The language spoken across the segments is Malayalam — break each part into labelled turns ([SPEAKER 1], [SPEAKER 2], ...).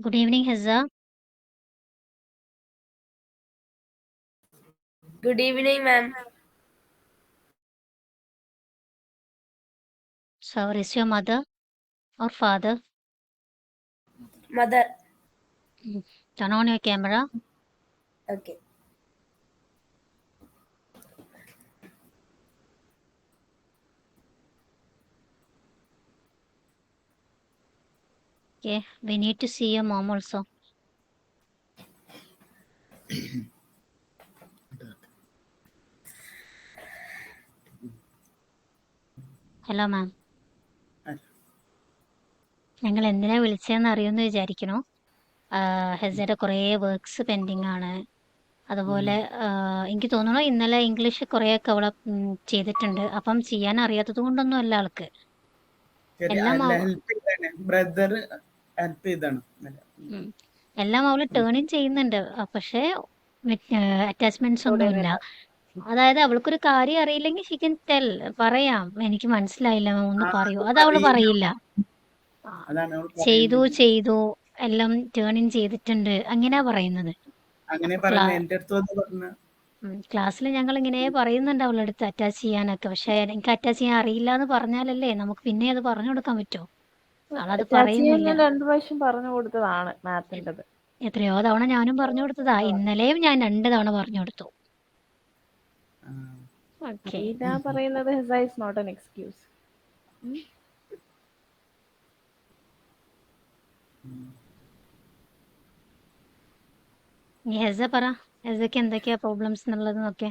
[SPEAKER 1] Good evening, Hazza.
[SPEAKER 2] Good evening, ma'am.
[SPEAKER 1] So, is your mother or father?
[SPEAKER 2] Mother.
[SPEAKER 1] Turn on your camera.
[SPEAKER 2] Okay.
[SPEAKER 1] Okay, we need to see your mom also. Hello, ma'am. ഞങ്ങൾ എന്തിനാ വിളിച്ചതെന്ന് അറിയുമെന്ന് വിചാരിക്കണോ? ഹെസയുടെ കുറേ വർക്ക്സ് പെൻഡിങ് ആണ്. അതുപോലെ എനിക്ക് തോന്നുന്നു ഇന്നലെ ഇംഗ്ലീഷ് കുറേയൊക്കെ അവള് ചെയ്തിട്ടുണ്ട്. അപ്പം ചെയ്യാൻ അറിയാത്തത് കൊണ്ടൊന്നും അല്ല ആൾക്ക്. എല്ലാം
[SPEAKER 3] ബ്രദർ ഹെൽപ്പ് ചെയ്താണ്.
[SPEAKER 1] എല്ലാം അവള് ടേണിങ് ചെയ്യുന്നുണ്ട്. പക്ഷേ അറ്റാച്ച്മെന്റ്സ് ഒന്നുമില്ല. അതായത് അവൾക്കൊരു കാര്യം അറിയില്ലെങ്കിൽ ഷീ ക്യാൻ ടെൽ, പറയാം എനിക്ക് മനസ്സിലായില്ല ഒന്ന് പറയൂ, അത് അവള് പറയില്ല. ചെയ്തു എല്ലാം ടേണിങ് ചെയ്തിട്ടുണ്ട് അങ്ങനെയാ പറയുന്നത്. ക്ലാസ്സിൽ ഞങ്ങൾ ഇങ്ങനെ പറയുന്നുണ്ട് അവളുടെ അടുത്ത് അറ്റാച്ച് ചെയ്യാനൊക്കെ. പക്ഷെ എനിക്ക് അറ്റാച്ച് ചെയ്യാൻ അറിയില്ല എന്ന് പറഞ്ഞാലല്ലേ നമുക്ക് പിന്നെ അത് പറഞ്ഞു കൊടുക്കാൻ പറ്റുമോ? അവളത് പറയുന്നില്ല.
[SPEAKER 4] 2 പ്രാവശ്യം പറഞ്ഞു കൊടുത്തതാണ് മാത്സിൻ്റെത്.
[SPEAKER 1] എത്രയോ തവണ ഞാനും പറഞ്ഞു കൊടുത്തതാ. ഇന്നലെയും ഞാൻ 2 തവണ പറഞ്ഞു കൊടുത്തു.
[SPEAKER 4] ഇതാ പറയുന്നത് Hesa is not an excuse.
[SPEAKER 1] നീ ഹെസ പറ, ഹെസയ്ക്ക് എന്തൊക്കെയാ പ്രോബ്ലംസ് എന്നുള്ളത് നോക്കേ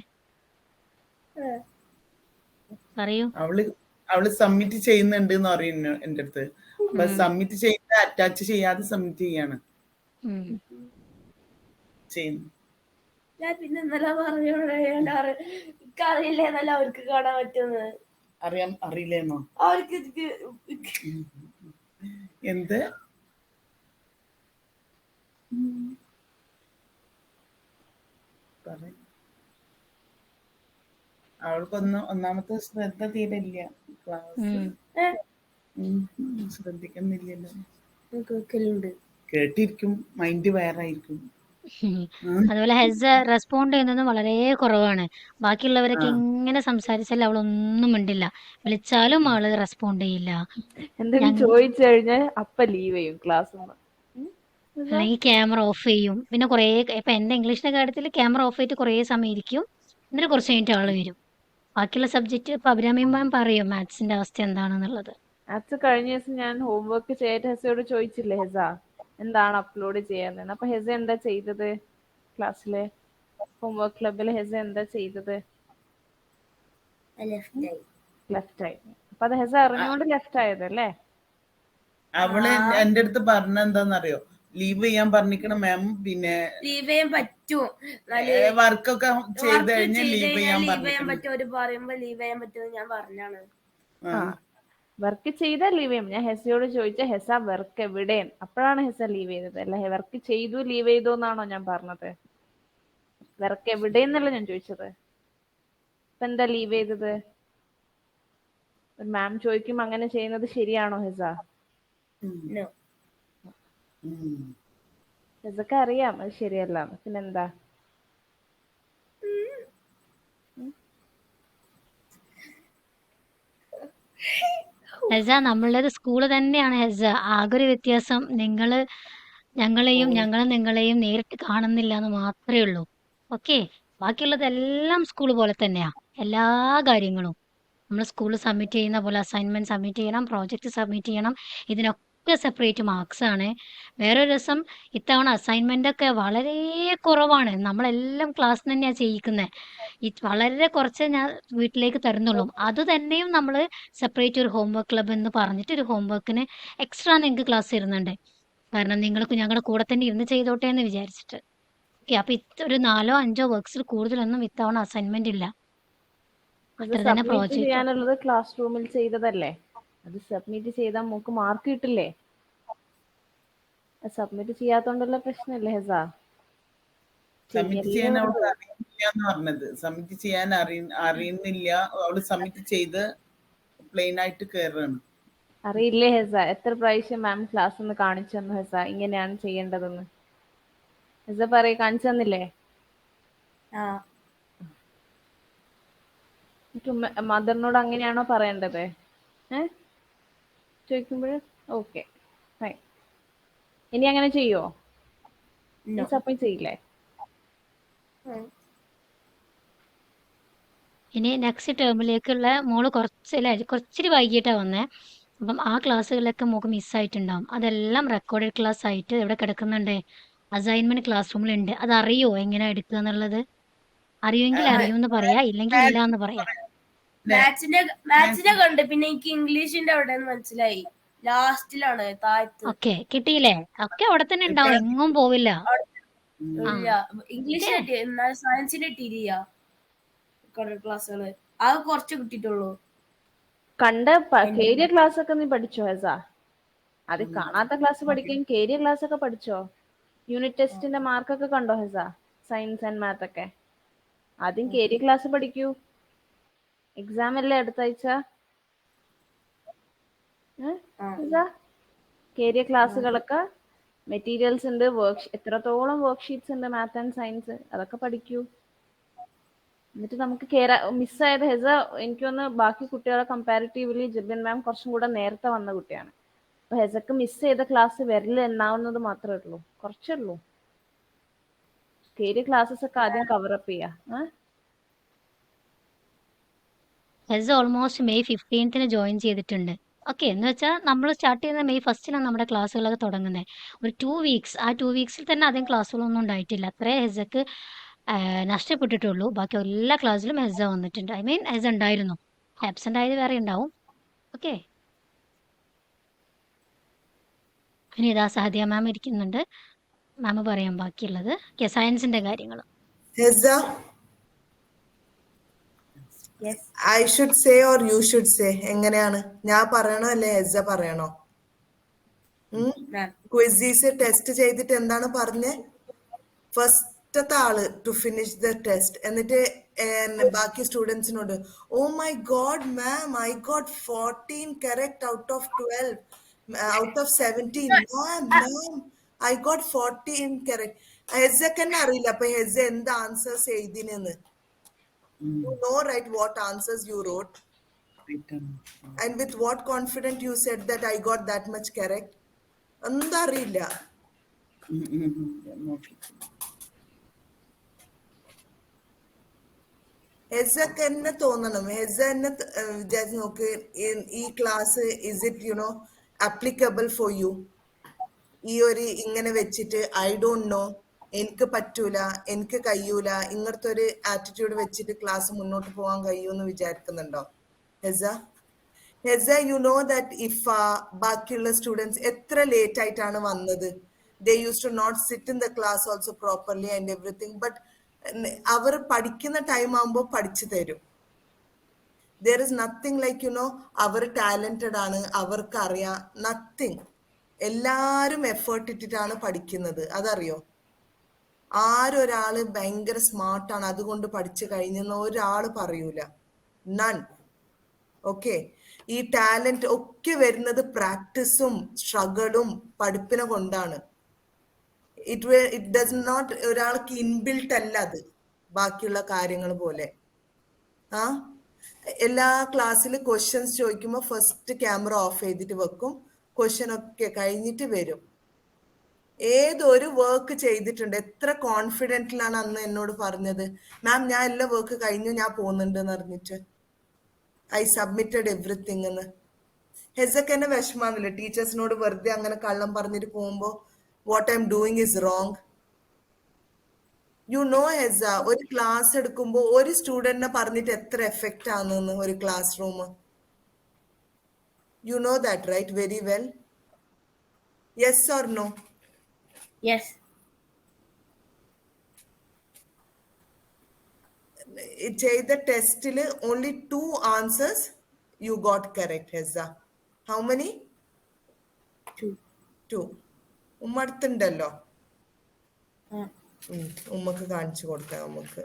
[SPEAKER 1] പറയൂ.
[SPEAKER 3] അവള് സബ്മിറ്റ് ചെയ്യുന്നുണ്ട് എന്ന് പറയുന്നു എന്റെ അടുത്ത്. സബ്മിറ്റ് ചെയ്ത് അറ്റാച്ച് ചെയ്യാതെ സബ്മിറ്റ് ചെയ്യാണ് ചെയ്യുന്നു.
[SPEAKER 2] ഞാൻ പിന്നെ ഇന്നലെ അറിയില്ല എന്നല്ല അവർക്ക് കാണാൻ പറ്റുന്നത്.
[SPEAKER 3] അറിയില്ലേന്നോ
[SPEAKER 2] അവർക്ക്
[SPEAKER 3] എന്ത് അവൾക്കൊന്നും ഒന്നാമത്തെ ശ്രദ്ധ തീരില്ല. ക്ലാസ് ശ്രദ്ധിക്കുന്നില്ലല്ലോ.
[SPEAKER 2] കേൾക്കലുണ്ട്,
[SPEAKER 3] കേട്ടിരിക്കും, മൈൻഡ് വേറെ ആയിരിക്കും.
[SPEAKER 1] അതുപോലെ ഹെസ റെസ്പോണ്ട് ചെയ്യുന്നത് വളരെ കുറവാണ്. ബാക്കിയുള്ളവരൊക്കെ ഇങ്ങനെ സംസാരിച്ചാൽ അവളൊന്നും മിണ്ടില്ല. വിളിച്ചാലും അവള് റെസ്പോണ്ട് ചെയ്യില്ല.
[SPEAKER 4] എന്തെങ്കിലും ചോദിച്ചു കഴിഞ്ഞാൽ അപ്പ ലീവ് ചെയ്യും ക്ലാസ്.
[SPEAKER 1] അല്ലെങ്കിൽ ക്യാമറ ഓഫ് ചെയ്യും. പിന്നെ കുറേ ഇപ്പൊ എന്റെ ഇംഗ്ലീഷിന്റെ കാര്യത്തിൽ ക്യാമറ ഓഫ് ചെയ്തിട്ട് കുറേ സമയം ഇരിക്കും. എന്നിട്ട് കുറച്ച് കഴിഞ്ഞിട്ട് ആള് വരും. ബാക്കിയുള്ള സബ്ജക്റ്റ് ഇപ്പൊ അഭിരാമി മാം പറയും മാത്സിന്റെ അവസ്ഥ എന്താണെന്നുള്ളത്.
[SPEAKER 4] മാത്സ് കഴിഞ്ഞ ദിവസം ഞാൻ ഹോംവർക്ക് ചെയ്തിട്ട് ഹെസയോട് ചോദിച്ചില്ലേ ഹെസ എന്താണ് അപ്ലോഡ് ചെയ്യാന്ന്. അപ്പൊ ഹെസ എന്താ ചെയ്തത്? ക്ലാസ്സിലെ ഹോംവർക്ക് ക്ലബിൽ ഹെസ എന്താ ചെയ്തത്? ലെഫ്റ്റ് ആയി. അപ്പൊ അത് ഹെസ അറിഞ്ഞുകൊണ്ട് ലെഫ്റ്റ് ആയതല്ലേ?
[SPEAKER 3] അവള് എന്റെ അടുത്ത് പറഞ്ഞെന്താന്നറിയോ, ലീവ് ചെയ്യാൻ പറഞ്ഞിരിക്കണ മാം. പിന്നെ
[SPEAKER 2] ലീവ് ചെയ്യാൻ പറ്റുമോ,
[SPEAKER 3] വർക്കൊക്കെ ചെയ്ത് കഴിഞ്ഞാൽ ലീവ് ചെയ്യാൻ
[SPEAKER 2] പറ്റും. ഒരു പറയുമ്പോ ലീവ് ചെയ്യാൻ പറ്റുമോ ഞാൻ പറഞ്ഞാണ്.
[SPEAKER 4] വർക്ക് ചെയ്താൽ ലീവ് ചെയ്യും. ഞാൻ ഹെസയോട് ചോദിച്ച ഹെസ വർക്ക് എവിടെ, അപ്പോഴാണ് ഹെസ ലീവ് ചെയ്തത്. അല്ല വർക്ക് ചെയ്തു ലീവ് ചെയ്തു എന്നാണോ ഞാൻ പറഞ്ഞത്? വർക്ക് എവിടെയെന്നല്ല ഞാൻ ചോദിച്ചത്. ഇപ്പൊ എന്താ ലീവ് ചെയ്തത്? മാം ചോദിക്കും അങ്ങനെ ചെയ്യുന്നത് ശരിയാണോ ഹെസ? ഹെസക്ക് അറിയാം അത് ശരിയല്ല. പിന്നെന്താ?
[SPEAKER 1] ഹെസ നമ്മളുടെ സ്കൂള് തന്നെയാണ് ഹെസ. ആകൊരു വ്യത്യാസം ഞങ്ങളെയും നിങ്ങളെയും നേരിട്ട് കാണുന്നില്ല എന്ന് മാത്രമേ ഉള്ളൂ. ഓക്കെ, ബാക്കിയുള്ളതെല്ലാം സ്കൂൾ പോലെ തന്നെയാ. എല്ലാ കാര്യങ്ങളും നമ്മൾ സ്കൂളിൽ സബ്മിറ്റ് ചെയ്യുന്ന പോലെ അസൈൻമെന്റ് സബ്മിറ്റ് ചെയ്യണം, പ്രോജക്റ്റ് സബ്മിറ്റ് ചെയ്യണം. ഇതിനൊക്കെ സെപ്പറേറ്റ് മാർക്സ് ആണ്. വേറൊരു രസം, ഇത്തവണ അസൈൻമെന്റ് ഒക്കെ വളരെ കുറവാണ്. നമ്മളെല്ലാം ക്ലാസ് തന്നെയാണ് ചെയ്യിക്കുന്നത്. വളരെ കുറച്ച് ഞാൻ വീട്ടിലേക്ക് തരുന്നുള്ളൂ. അത് തന്നെയും നമ്മൾ സെപ്പറേറ്റ് ഒരു ഹോംവർക്ക് ക്ലബ് എന്ന് പറഞ്ഞിട്ട് ഒരു ഹോംവർക്കിന് എക്സ്ട്രാ നിങ്ങൾക്ക് ക്ലാസ് തരുന്നുണ്ട്. കാരണം നിങ്ങൾക്ക് ഞങ്ങളുടെ കൂടെ തന്നെ ഇരുന്ന് ചെയ്തോട്ടെ എന്ന് വിചാരിച്ചിട്ട്. ഓക്കെ, അപ്പൊ ഒരു 4-5 വർക്ക്സിൽ കൂടുതലൊന്നും ഇത്തവണ അസൈൻമെന്റ് ഇല്ല.
[SPEAKER 4] സബ്മിറ്റ് ചെയ്യാനുള്ളത് ക്ലാസ് റൂമിൽ ചെയ്തതല്ലേ? അത് സബ്മിറ്റ് ചെയ്താൽ മോക്ക് മാർക്ക് കിട്ടില്ലേ? സബ്മിറ്റ് ചെയ്യാത്തോണ്ടുള്ള പ്രശ്നല്ലേ ഹെസ?
[SPEAKER 3] സബ്മിറ്റ് ചെയ്യാൻ അവൾക്ക് അറിയുന്നില്ല എന്ന് പറഞ്ഞത്. സബ്മിറ്റ് ചെയ്യാൻ അറിയുന്നില്ല. അവള് സബ്മിറ്റ് ചെയ്ത് പ്ലെയിൻ ആയിട്ട് കയറാണ്.
[SPEAKER 4] അറിയില്ലേ ഹെസ? എത്ര പ്രാവശ്യം മാം ക്ലാസ് ഒന്ന് കാണിച്ചു തന്നു ഹെസ, ഇങ്ങനെയാണ് ചെയ്യേണ്ടതെന്ന്. ഹെസ പറയ്, കാണിച്ചു തന്നില്ലേ?
[SPEAKER 2] ആ
[SPEAKER 4] മദറിനോട് അങ്ങനെയാണോ പറയേണ്ടത്? ചോദിക്കുമ്പോൾ ഓക്കെ ഫൈൻ. ഇനി അങ്ങനെ ചെയ്യോ?
[SPEAKER 2] No.
[SPEAKER 4] സബ്മിറ്റ് ചെയ്യില്ലേ?
[SPEAKER 1] ഇനി നെക്സ്റ്റ് ടേമിലേക്കുള്ള മോള് കുറച്ചിരി വൈകിട്ടാണ് വന്നേ. അപ്പം ആ ക്ലാസ്സുകളിലൊക്കെ മോൾക്ക് മിസ്സായിട്ടുണ്ടാവും. അതെല്ലാം റെക്കോർഡഡ് ക്ലാസ് ആയിട്ട് ഇവിടെ കിടക്കുന്നുണ്ട്. അസൈൻമെന്റ് ക്ലാസ് റൂമിലുണ്ട്. അത് അറിയോ എങ്ങനെയാ എടുക്കുക എന്നുള്ളത്? അറിയുമെങ്കിൽ അറിയുമെന്ന് പറയാ, ഇല്ലെങ്കിൽ ഇല്ല എന്ന് പറയാ.
[SPEAKER 2] മാത്സിന്റെ കണ്ട്, പിന്നെ എനിക്ക് ഇംഗ്ലീഷിന്റെ അവിടെ മനസ്സിലായി. ലാസ്റ്റിലാണ് താഴത്ത്.
[SPEAKER 1] ഓക്കെ, കിട്ടിയില്ലേ? ഒക്കെ അവിടെ തന്നെ ഉണ്ടാവും, എങ്ങും പോവില്ല.
[SPEAKER 2] ഇല്ല, ഇംഗ്ലീഷിന് കിട്ടി, എന്നാൽ സയൻസിന് കിട്ടിയില്ല ക്ലാസ്സുകള്. അത് കുറച്ച് കിട്ടിയിട്ടുള്ളൂ.
[SPEAKER 4] കണ്ട കേരിയ ക്ലാസ് ഒക്കെ നീ പഠിച്ചോ ഹെസ? അത് കാണാത്ത ക്ലാസ് പഠിക്കുകയും കേരിയ ക്ലാസ് ഒക്കെ പഠിച്ചോ? യൂണിറ്റ് ടെസ്റ്റിന്റെ മാർക്കൊക്കെ കണ്ടോ ഹെസ? സയൻസ് ആൻഡ് മാത്ത് ഒക്കെ ആദ്യം കേരിയ ക്ലാസ് പഠിക്കൂ. എക്സാം അല്ലേ അടുത്ത ആഴ്ച? കേരിയ ക്ലാസ്സുകളൊക്കെ മെറ്റീരിയൽസ് ഉണ്ട്, എത്രത്തോളം വർക്ക്ഷീറ്റ്സ് ഉണ്ട് മാത്ത് ആൻഡ് സയൻസ്, അതൊക്കെ പഠിക്കൂ. എന്നിട്ട് നമുക്ക് മിസ്സായത് ഹെസ, എനിക്കൊന്ന് ബാക്കി കുട്ടികളെ കമ്പാരിറ്റീവ്ലി ജിബിൻ മാം കുറച്ചും കൂടെ നേരത്തെ വന്ന കുട്ടിയാണ്. അപ്പൊ ഹെസക്ക് മിസ് ചെയ്ത ക്ലാസ് വരൽ എണ്ണാവുന്നത് മാത്രമേ ഉള്ളൂ, കുറച്ചേ ഉള്ളൂ. കേരിയ ക്ലാസ്സസ് ഒക്കെ ആദ്യം കവറപ്പ് ചെയ്യാ.
[SPEAKER 1] ഹെസ് ഓൾമോസ്റ്റ് മെയ് 15 ജോയിൻ ചെയ്തിട്ടുണ്ട്. ഓക്കെ, എന്ന് വെച്ചാൽ നമ്മൾ സ്റ്റാർട്ട് ചെയ്യുന്ന മെയ് 1 നമ്മുടെ ക്ലാസ്സുകളൊക്കെ തുടങ്ങുന്നത്. ഒരു 2 വീക്സ്, ആ 2 വീക്സിൽ തന്നെ അധികം ക്ലാസ്സുകളൊന്നും ഉണ്ടായിട്ടില്ല. അത്രേ ഹെസക്ക് നഷ്ടപ്പെട്ടിട്ടുള്ളൂ. ബാക്കി എല്ലാ ക്ലാസ്സിലും ഹെസ വന്നിട്ടുണ്ട്. ഐ മീൻ ഹെസ ഉണ്ടായിരുന്നു. ആബ്സെന്റ് ആയത് വേറെ ഉണ്ടാവും. ഓക്കെ, ഇനി ഇതാ സഹദിയ മാം ഇരിക്കുന്നുണ്ട്. മാം പറയാം ബാക്കിയുള്ളത്. സയൻസിന്റെ കാര്യങ്ങൾ.
[SPEAKER 5] Hezza,
[SPEAKER 2] Yes.
[SPEAKER 5] I should say or you should say? എങ്ങനെയാണ്? ഞാൻ പറയണോ അല്ലെ ഹെസ്സ പറയണോ?
[SPEAKER 2] Ma'am.
[SPEAKER 5] ക്വിസീസ് ടെസ്റ്റ് ചെയ്തിട്ട് എന്താണ് പറഞ്ഞേ? ഫസ്റ്റത്തെ ആള് ടു ഫിനിഷ് ദ ടെസ്റ്റ്, എന്നിട്ട് ബാക്കി സ്റ്റുഡൻസിനോട്, oh my god ma'am, I got 14 correct out of 12, out of 17. Ma'am I got 14 correct. ഹെസ്സക്ക് തന്നെ അറിയില്ല അപ്പൊ ഹെസ്സ എന്ത് ആൻസേഴ്സ് എഴുതിനെന്ന്. You know, right, what answers you wrote and with what confidence you said that I got that much correct. എന്താ അറിയില്ല. ഹെസ്സക്ക് തന്നെ തോന്നണം, ഹെസ്സ തന്നെ വിചാരിച്ച് നോക്ക്, ഈ class is it you know applicable for you? ഈ ഒരു ഇങ്ങനെ വെച്ചിട്ട് ഐ ഡോണ്ട് നോ, എനിക്ക് പറ്റൂല, എനിക്ക് കഴിയൂല, ഇങ്ങനത്തെ ഒരു ആറ്റിറ്റ്യൂഡ് വെച്ചിട്ട് ക്ലാസ് മുന്നോട്ട് പോകാൻ കഴിയുമെന്ന് വിചാരിക്കുന്നുണ്ടോ Hessa? Hessa, you know that if ബാക്കിയുള്ള സ്റ്റുഡൻസ് എത്ര ലേറ്റ് ആയിട്ടാണ് വന്നത്, they use to not sit in the class also properly and everything, but അവർ പഠിക്കുന്ന ടൈം ആകുമ്പോൾ പഠിച്ചു തരും. There is nothing like you know അവർ ടാലന്റഡ് ആണ്, അവർക്ക് അറിയാം, നത്തിങ്. എല്ലാരും എഫേർട്ട് ഇട്ടിട്ടാണ് പഠിക്കുന്നത്, അതറിയോ? ആരൊരാള് ഭയങ്കര സ്മാർട്ടാണ് അതുകൊണ്ട് പഠിച്ചു കഴിഞ്ഞെന്ന് ഒരാള് പറയൂല, നൺ. ഓക്കെ, ഈ ടാലന്റ് ഒക്കെ വരുന്നത് പ്രാക്ടീസും സ്ട്രഗിളും പഠിപ്പിനെ കൊണ്ടാണ്. ഇറ്റ് ഡസ് നോട്ട്, ഒരാൾക്ക് ഇൻബിൽട്ട് അല്ല അത്, ബാക്കിയുള്ള കാര്യങ്ങൾ പോലെ. ആ എല്ലാ ക്ലാസ്സിൽ ക്വസ്റ്റ്യൻസ് ചോദിക്കുമ്പോൾ ഫസ്റ്റ് ക്യാമറ ഓഫ് ചെയ്തിട്ട് വെക്കും, ക്വസ്റ്റ്യൻ ഒക്കെ കഴിഞ്ഞിട്ട് വരും. ഏതൊരു വർക്ക് ചെയ്തിട്ടുണ്ട്, എത്ര കോൺഫിഡൻറ്റിലാണ് അന്ന് എന്നോട് പറഞ്ഞത്, മാം ഞാൻ എല്ലാ വർക്ക് കഴിഞ്ഞു, ഞാൻ പോകുന്നുണ്ട് എന്ന് പറഞ്ഞിട്ട്, ഐ സബ്മിറ്റഡ് എവറിത്തിങ് എന്ന്. ഹെസക്ക് എന്നെ വിഷമാന്നില്ല ടീച്ചേഴ്സിനോട് വെറുതെ അങ്ങനെ കള്ളം പറഞ്ഞിട്ട് പോകുമ്പോൾ what I am doing is wrong. You know Hessa, ഒരു ക്ലാസ് എടുക്കുമ്പോൾ ഒരു സ്റ്റുഡന്റിനെ പറഞ്ഞിട്ട് എത്ര എഫക്റ്റ് ആണെന്ന് ഒരു class room. You know that right very well. Yes or no?
[SPEAKER 2] Yes.
[SPEAKER 5] ചെയ്ത ടെസ്റ്റിൽ only 2 answers you got correct Hessa. How many? 2. ഉമ്മ അടുത്തുണ്ടല്ലോ, ഉമ്മക്ക് കാണിച്ചു കൊടുക്കാം നമുക്ക്.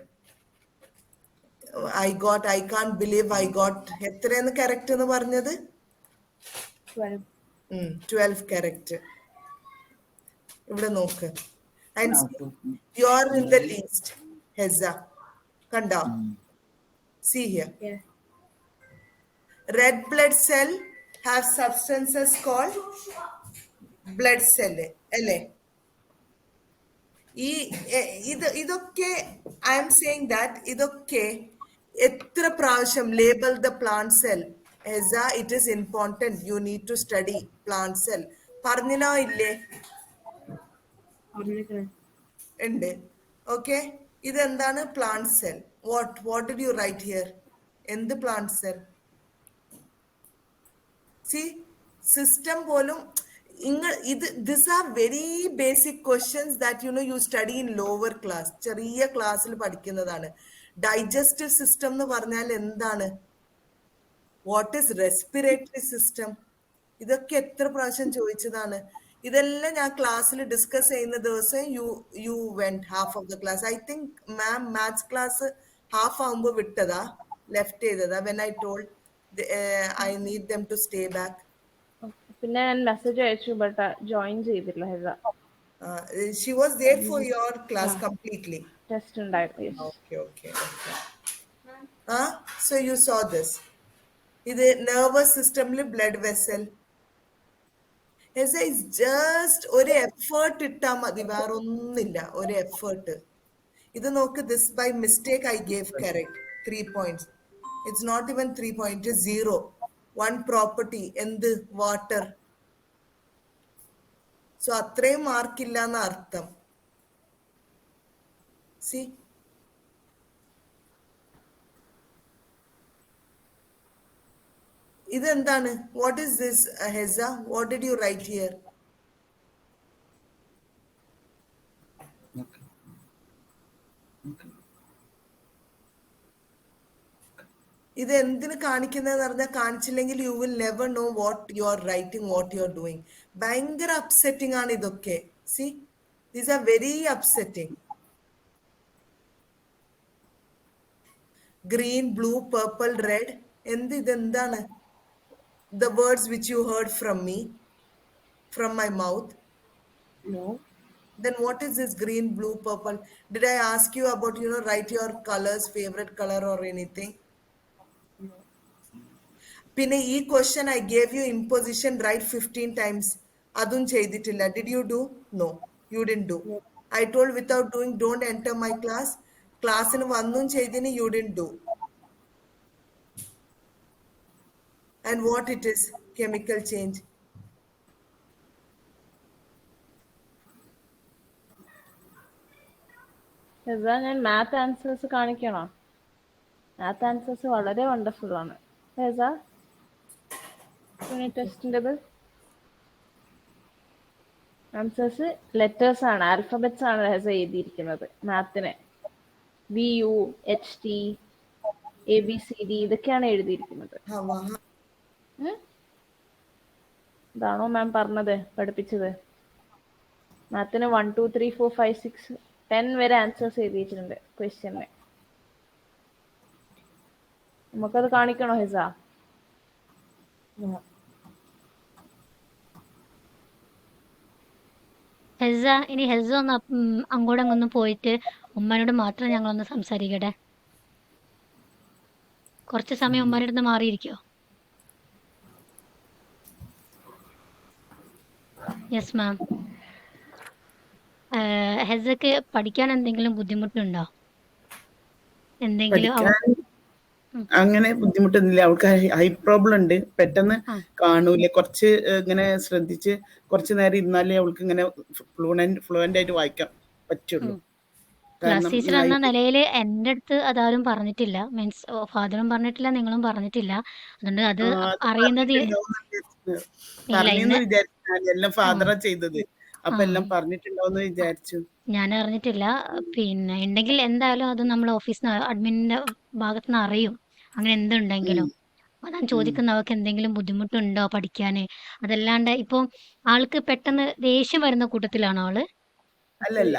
[SPEAKER 5] I can't believe I got എത്രയെന്ന് കറക്റ്റ് എന്ന് പറഞ്ഞത്?
[SPEAKER 2] 12.
[SPEAKER 5] 12 correct. ഇവിടെ നോക്ക്. And
[SPEAKER 3] Out
[SPEAKER 5] see,
[SPEAKER 3] of
[SPEAKER 5] you are in the least. Hezza. Kanda. See here.
[SPEAKER 2] Yeah.
[SPEAKER 5] Red blood cell have substances called blood cell. അല്ലേ? ഇതൊക്കെ ഐ എം സേയിങ് ദാറ്റ് ഇതൊക്കെ എത്ര പ്രാവശ്യം label the plant cell as it is important you need to study plant cell പറഞ്ഞിനോ ഇല്ലേ? ഉണ്ട്. ഓക്കെ, ഇതെന്താണ് plant cell? What did you write here? എന്ത് പ്ലാന്റ് സെൽ? സി സിസ്റ്റം പോലും this are very basic questions that you study in lower class. ചെറിയ ക്ലാസ്സിൽ പഠിക്കുന്നതാണ്. ഡൈജസ്റ്റീവ് സിസ്റ്റം എന്ന് പറഞ്ഞാൽ എന്താണ്? What is respiratory system? ഇതൊക്കെ എത്ര പ്രാവശ്യം ചോദിച്ചതാണ്. ഇതെല്ലാം ഞാൻ ക്ലാസ്സിൽ ഡിസ്കസ് ചെയ്യുന്ന ദിവസം you went half of the class. I think ma'am maths class half ആകുമ്പോൾ വിട്ടതാ, ലെഫ്റ്റ് ചെയ്തതാ. When I told I need them to stay back.
[SPEAKER 4] പിന്നെ ഞാൻ മെസ്സേജ് അയച്ചു, ബട്ട് ജോയിൻ ചെയ്തില്ല ഹെസ.
[SPEAKER 5] She was there for your class completely.
[SPEAKER 4] Test ഉണ്ടായിരുന്നു.
[SPEAKER 5] Okay. So you saw this. ഇത് nervous systemൽ blood vessel. As is just ഒരു effort ഇട്ടാ മതി, വേറെ ഒന്നുമില്ല. ഒരു effort. ഇത് നോക്ക്, this by mistake I gave correct 3 points. It's not even 3 points, it's 0. One property, എന്ത്? വാട്ടർ. സോ അത്രയും മാർക്കില്ല എന്ന അർത്ഥം. സി ഇതെന്താണ്? What is this Hessa? What did you write here? ഇത് എന്തിന് കാണിക്കുന്നതെന്ന് പറഞ്ഞാൽ, കാണിച്ചില്ലെങ്കിൽ you will never know what you are writing, what you are doing. ഭയങ്കര അപ്സെറ്റിംഗ് ആണ് ഇതൊക്കെ. See these are very upsetting. Green, blue, purple, red. ഇതെന്താണ്? The words which you heard from me, from my mouth.
[SPEAKER 2] No.
[SPEAKER 5] Then what is this green, blue, purple? Did I ask you about, write your colors, favorite color or anything? പിന്നെ ഈ question I gave you imposition write 15 times. അതും ചെയ്തിട്ടില്ല. Did you do? No, you didn't do. I told without doing don't enter my class. ക്ലാസ്സിന് വന്നും ചെയ്തിന്, you didn't do. And what it is? Chemical change.
[SPEAKER 4] Hessa, ഞാൻ മാത്ത് ആൻസേഴ്സ് കാണിക്കണോ? മാത്ത് ആൻസേഴ്സ് വളരെ വണ്ടർഫുൾ ആണ് ഹെസ. യൂണിറ്റ് ടെസ്റ്റിൻ്റെത് ആൻസേഴ്സ് ലെറ്റേഴ്സ് ആണ്, ആൽഫബറ്റ്സ് ആണ് ഹെസ എഴുതിയിരിക്കുന്നത്. മാത്തിന് VUHT ABCD ഇതൊക്കെയാണ് എഴുതിയിരിക്കുന്നത്. ഇതാണോ മാം പറഞ്ഞത്, പഠിപ്പിച്ചത്? മാത്തിന് 1 2 3 4 5 6 10 വരെ ആൻസേഴ്സ് എഴുതിയിട്ടുണ്ട് ക്വസ്റ്റ്യന്. നമുക്കത് കാണിക്കണോ ഹെസ?
[SPEAKER 1] ഹെസ, ഇനി ഹെസ ഒന്ന് അങ്ങോട്ടങ്ങൊന്ന് പോയിട്ട് ഉമ്മാനോട് മാത്രം ഞങ്ങളൊന്ന് സംസാരിക്കട്ടെ. കുറച്ച് സമയം ഉമ്മാൻ്റെ അടുത്ത് മാറിയിരിക്കോ? Yes ma'am. ഹെസക്ക് പഠിക്കാൻ എന്തെങ്കിലും ബുദ്ധിമുട്ടുണ്ടോ? എന്തെങ്കിലും
[SPEAKER 3] അങ്ങനെ ബുദ്ധിമുട്ടൊന്നുമില്ല. അവൾക്ക് ഹൈ പ്രോബ്ലം ഉണ്ട്. പെട്ടെന്ന് കാണൂല. കുറച്ച് ഇങ്ങനെ ശ്രദ്ധിച്ച് കുറച്ച് നേരം ഇരുന്നാലേ അവൾക്ക് ഇങ്ങനെ ഫ്ലുവന്റ് ആയിട്ട് വായിക്കാൻ പറ്റുള്ളൂ.
[SPEAKER 1] ക്ലാസ് ടീച്ചർ എന്ന നിലയിൽ എൻ്റെ അടുത്ത് അതാരും പറഞ്ഞിട്ടില്ല. മീൻസ് ഫാദറും പറഞ്ഞിട്ടില്ല, നിങ്ങളും പറഞ്ഞിട്ടില്ല. അതുകൊണ്ട് അത് അറിയുന്നത്
[SPEAKER 3] എല്ലാം ഫാദറാ ചെയ്തത്. അപ്പൊ എല്ലാം പറഞ്ഞിട്ടുണ്ടോന്ന് വിചാരിച്ചു.
[SPEAKER 1] ഞാൻ അറിഞ്ഞിട്ടില്ല. പിന്നെ ഉണ്ടെങ്കിൽ എന്തായാലും അത് നമ്മൾ ഓഫീസിന് അഡ്മിൻ്റെ ഭാഗത്ത് നിന്ന് അറിയും, അങ്ങനെ എന്തുണ്ടെങ്കിലും. അതാണ് ചോദിക്കുന്നത്, അവർക്ക് എന്തെങ്കിലും ബുദ്ധിമുട്ടുണ്ടോ പഠിക്കാന്? അതല്ലാണ്ട് ഇപ്പൊ ആൾക്ക് പെട്ടെന്ന് ദേഷ്യം വരുന്ന കൂട്ടത്തിലാണോ ആള്?
[SPEAKER 3] അല്ലല്ല,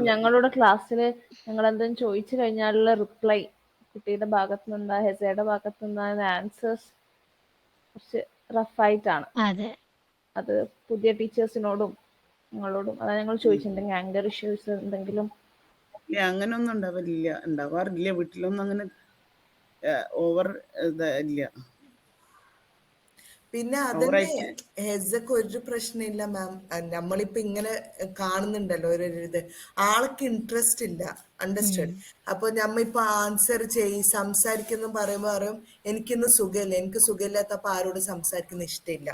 [SPEAKER 4] ഞങ്ങളുടെ ക്ലാസ്സിൽ ഞങ്ങൾ എന്തെങ്കിലും ചോദിച്ചു കഴിഞ്ഞാലുള്ള റിപ്ലൈ കുട്ടിയുടെ ഭാഗത്ത് നിന്നാ, ഹെസയുടെ ഭാഗത്ത് നിന്നാ ആൻസേഴ്സ് കുറച്ച് റഫായിട്ടാണ്.
[SPEAKER 1] അതെ.
[SPEAKER 4] അത് പുതിയ ടീച്ചേഴ്സിനോടും നിങ്ങളോടും അതാ ഞങ്ങൾ ചോദിച്ചിട്ടുണ്ടെങ്കിൽ ആങ്കർ ഇഷ്യൂസ് എന്തെങ്കിലും.
[SPEAKER 3] ഇല്ല, അങ്ങനൊന്നും ഉണ്ടാവാറില്ല വീട്ടിലൊന്നും അങ്ങനെ ഓവർ ഇല്ല.
[SPEAKER 5] പിന്നെ അതന്നെ
[SPEAKER 3] ഓവറായിട്ട്
[SPEAKER 5] ഹെസക്ക് ഒരു പ്രശ്നമില്ല മാം. നമ്മളിപ്പോ ഇങ്ങനെ കാണുന്നുണ്ടല്ലോ ഒരു ഇത്, ആൾക്ക് ഇൻട്രസ്റ്റ് ഇല്ല. അണ്ടർസ്റ്റാൻഡ്. അപ്പൊ നമ്മ ഇപ്പൊ ആൻസർ സംസാരിക്കുന്നു പറയുമ്പോ പറയും എനിക്കിന്ന് സുഖമില്ല, എനിക്ക് സുഖമില്ലാത്തപ്പോ ആരോട് സംസാരിക്കുന്ന ഇഷ്ടമില്ല.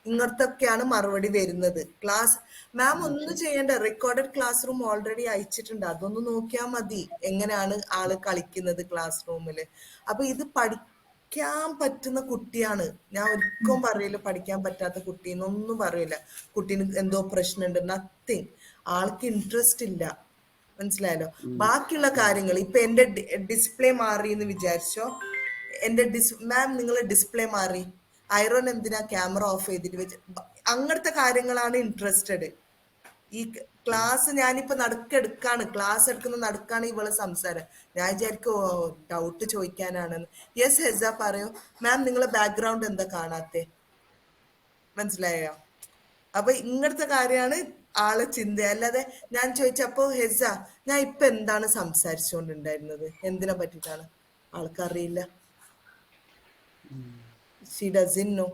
[SPEAKER 5] ഇങ്ങനത്തൊക്കെയാണ് മറുപടി വരുന്നത്. ക്ലാസ് മാം ഒന്നും ചെയ്യേണ്ട, റെക്കോർഡഡ് ക്ലാസ് റൂം ഓൾറെഡി അയച്ചിട്ടുണ്ട്, അതൊന്ന് നോക്കിയാൽ മതി എങ്ങനെയാണ് ആള് കളിക്കുന്നത് ക്ലാസ് റൂമില്. അപ്പൊ ഇത് പഠിക്കാൻ പറ്റുന്ന കുട്ടിയാണ്. ഞാൻ ഒരിക്കലും പറയില്ല പഠിക്കാൻ പറ്റാത്ത കുട്ടി എന്നൊന്നും പറയില്ല. കുട്ടീന് എന്തോ പ്രശ്നമുണ്ട്, നത്തിങ്. ആൾക്ക് ഇൻട്രസ്റ്റ് ഇല്ല. മനസ്സിലായല്ലോ. ബാക്കിയുള്ള കാര്യങ്ങൾ ഇപ്പൊ എന്റെ ഡിസ്പ്ലേ മാറി എന്ന് വിചാരിച്ചോ, എന്റെ മാം നിങ്ങളെ ഡിസ്പ്ലേ മാറി, ഐറോൺ എന്തിനാ ക്യാമറ ഓഫ് ചെയ്തിട്ട് വെച്ച്, അങ്ങനത്തെ കാര്യങ്ങളാണ് ഇൻട്രസ്റ്റഡ്. ഈ ക്ലാസ് ഞാനിപ്പോ നടക്കെടുക്കാണ്, ക്ലാസ് എടുക്കുന്ന നടക്കാണ് ഇവളെ സംസാരം. ഞാൻ വിചാരിക്കും ഡൗട്ട് ചോദിക്കാനാണെന്ന്. യെസ് ഹെസ പറയൂ മാം, നിങ്ങളെ ബാക്ക്ഗ്രൗണ്ട് എന്താ കാണാത്തെ? മനസ്സിലായോ? അപ്പൊ ഇങ്ങനത്തെ കാര്യമാണ് ആളെ ചിന്ത. അല്ലാതെ ഞാൻ ചോദിച്ചപ്പോ ഹെസ ഞാൻ ഇപ്പൊ എന്താണ് സംസാരിച്ചുകൊണ്ടുണ്ടായിരുന്നത്, എന്തിനെ പറ്റിയിട്ടാണ്, ആൾക്കറിയില്ല. She doesn't know.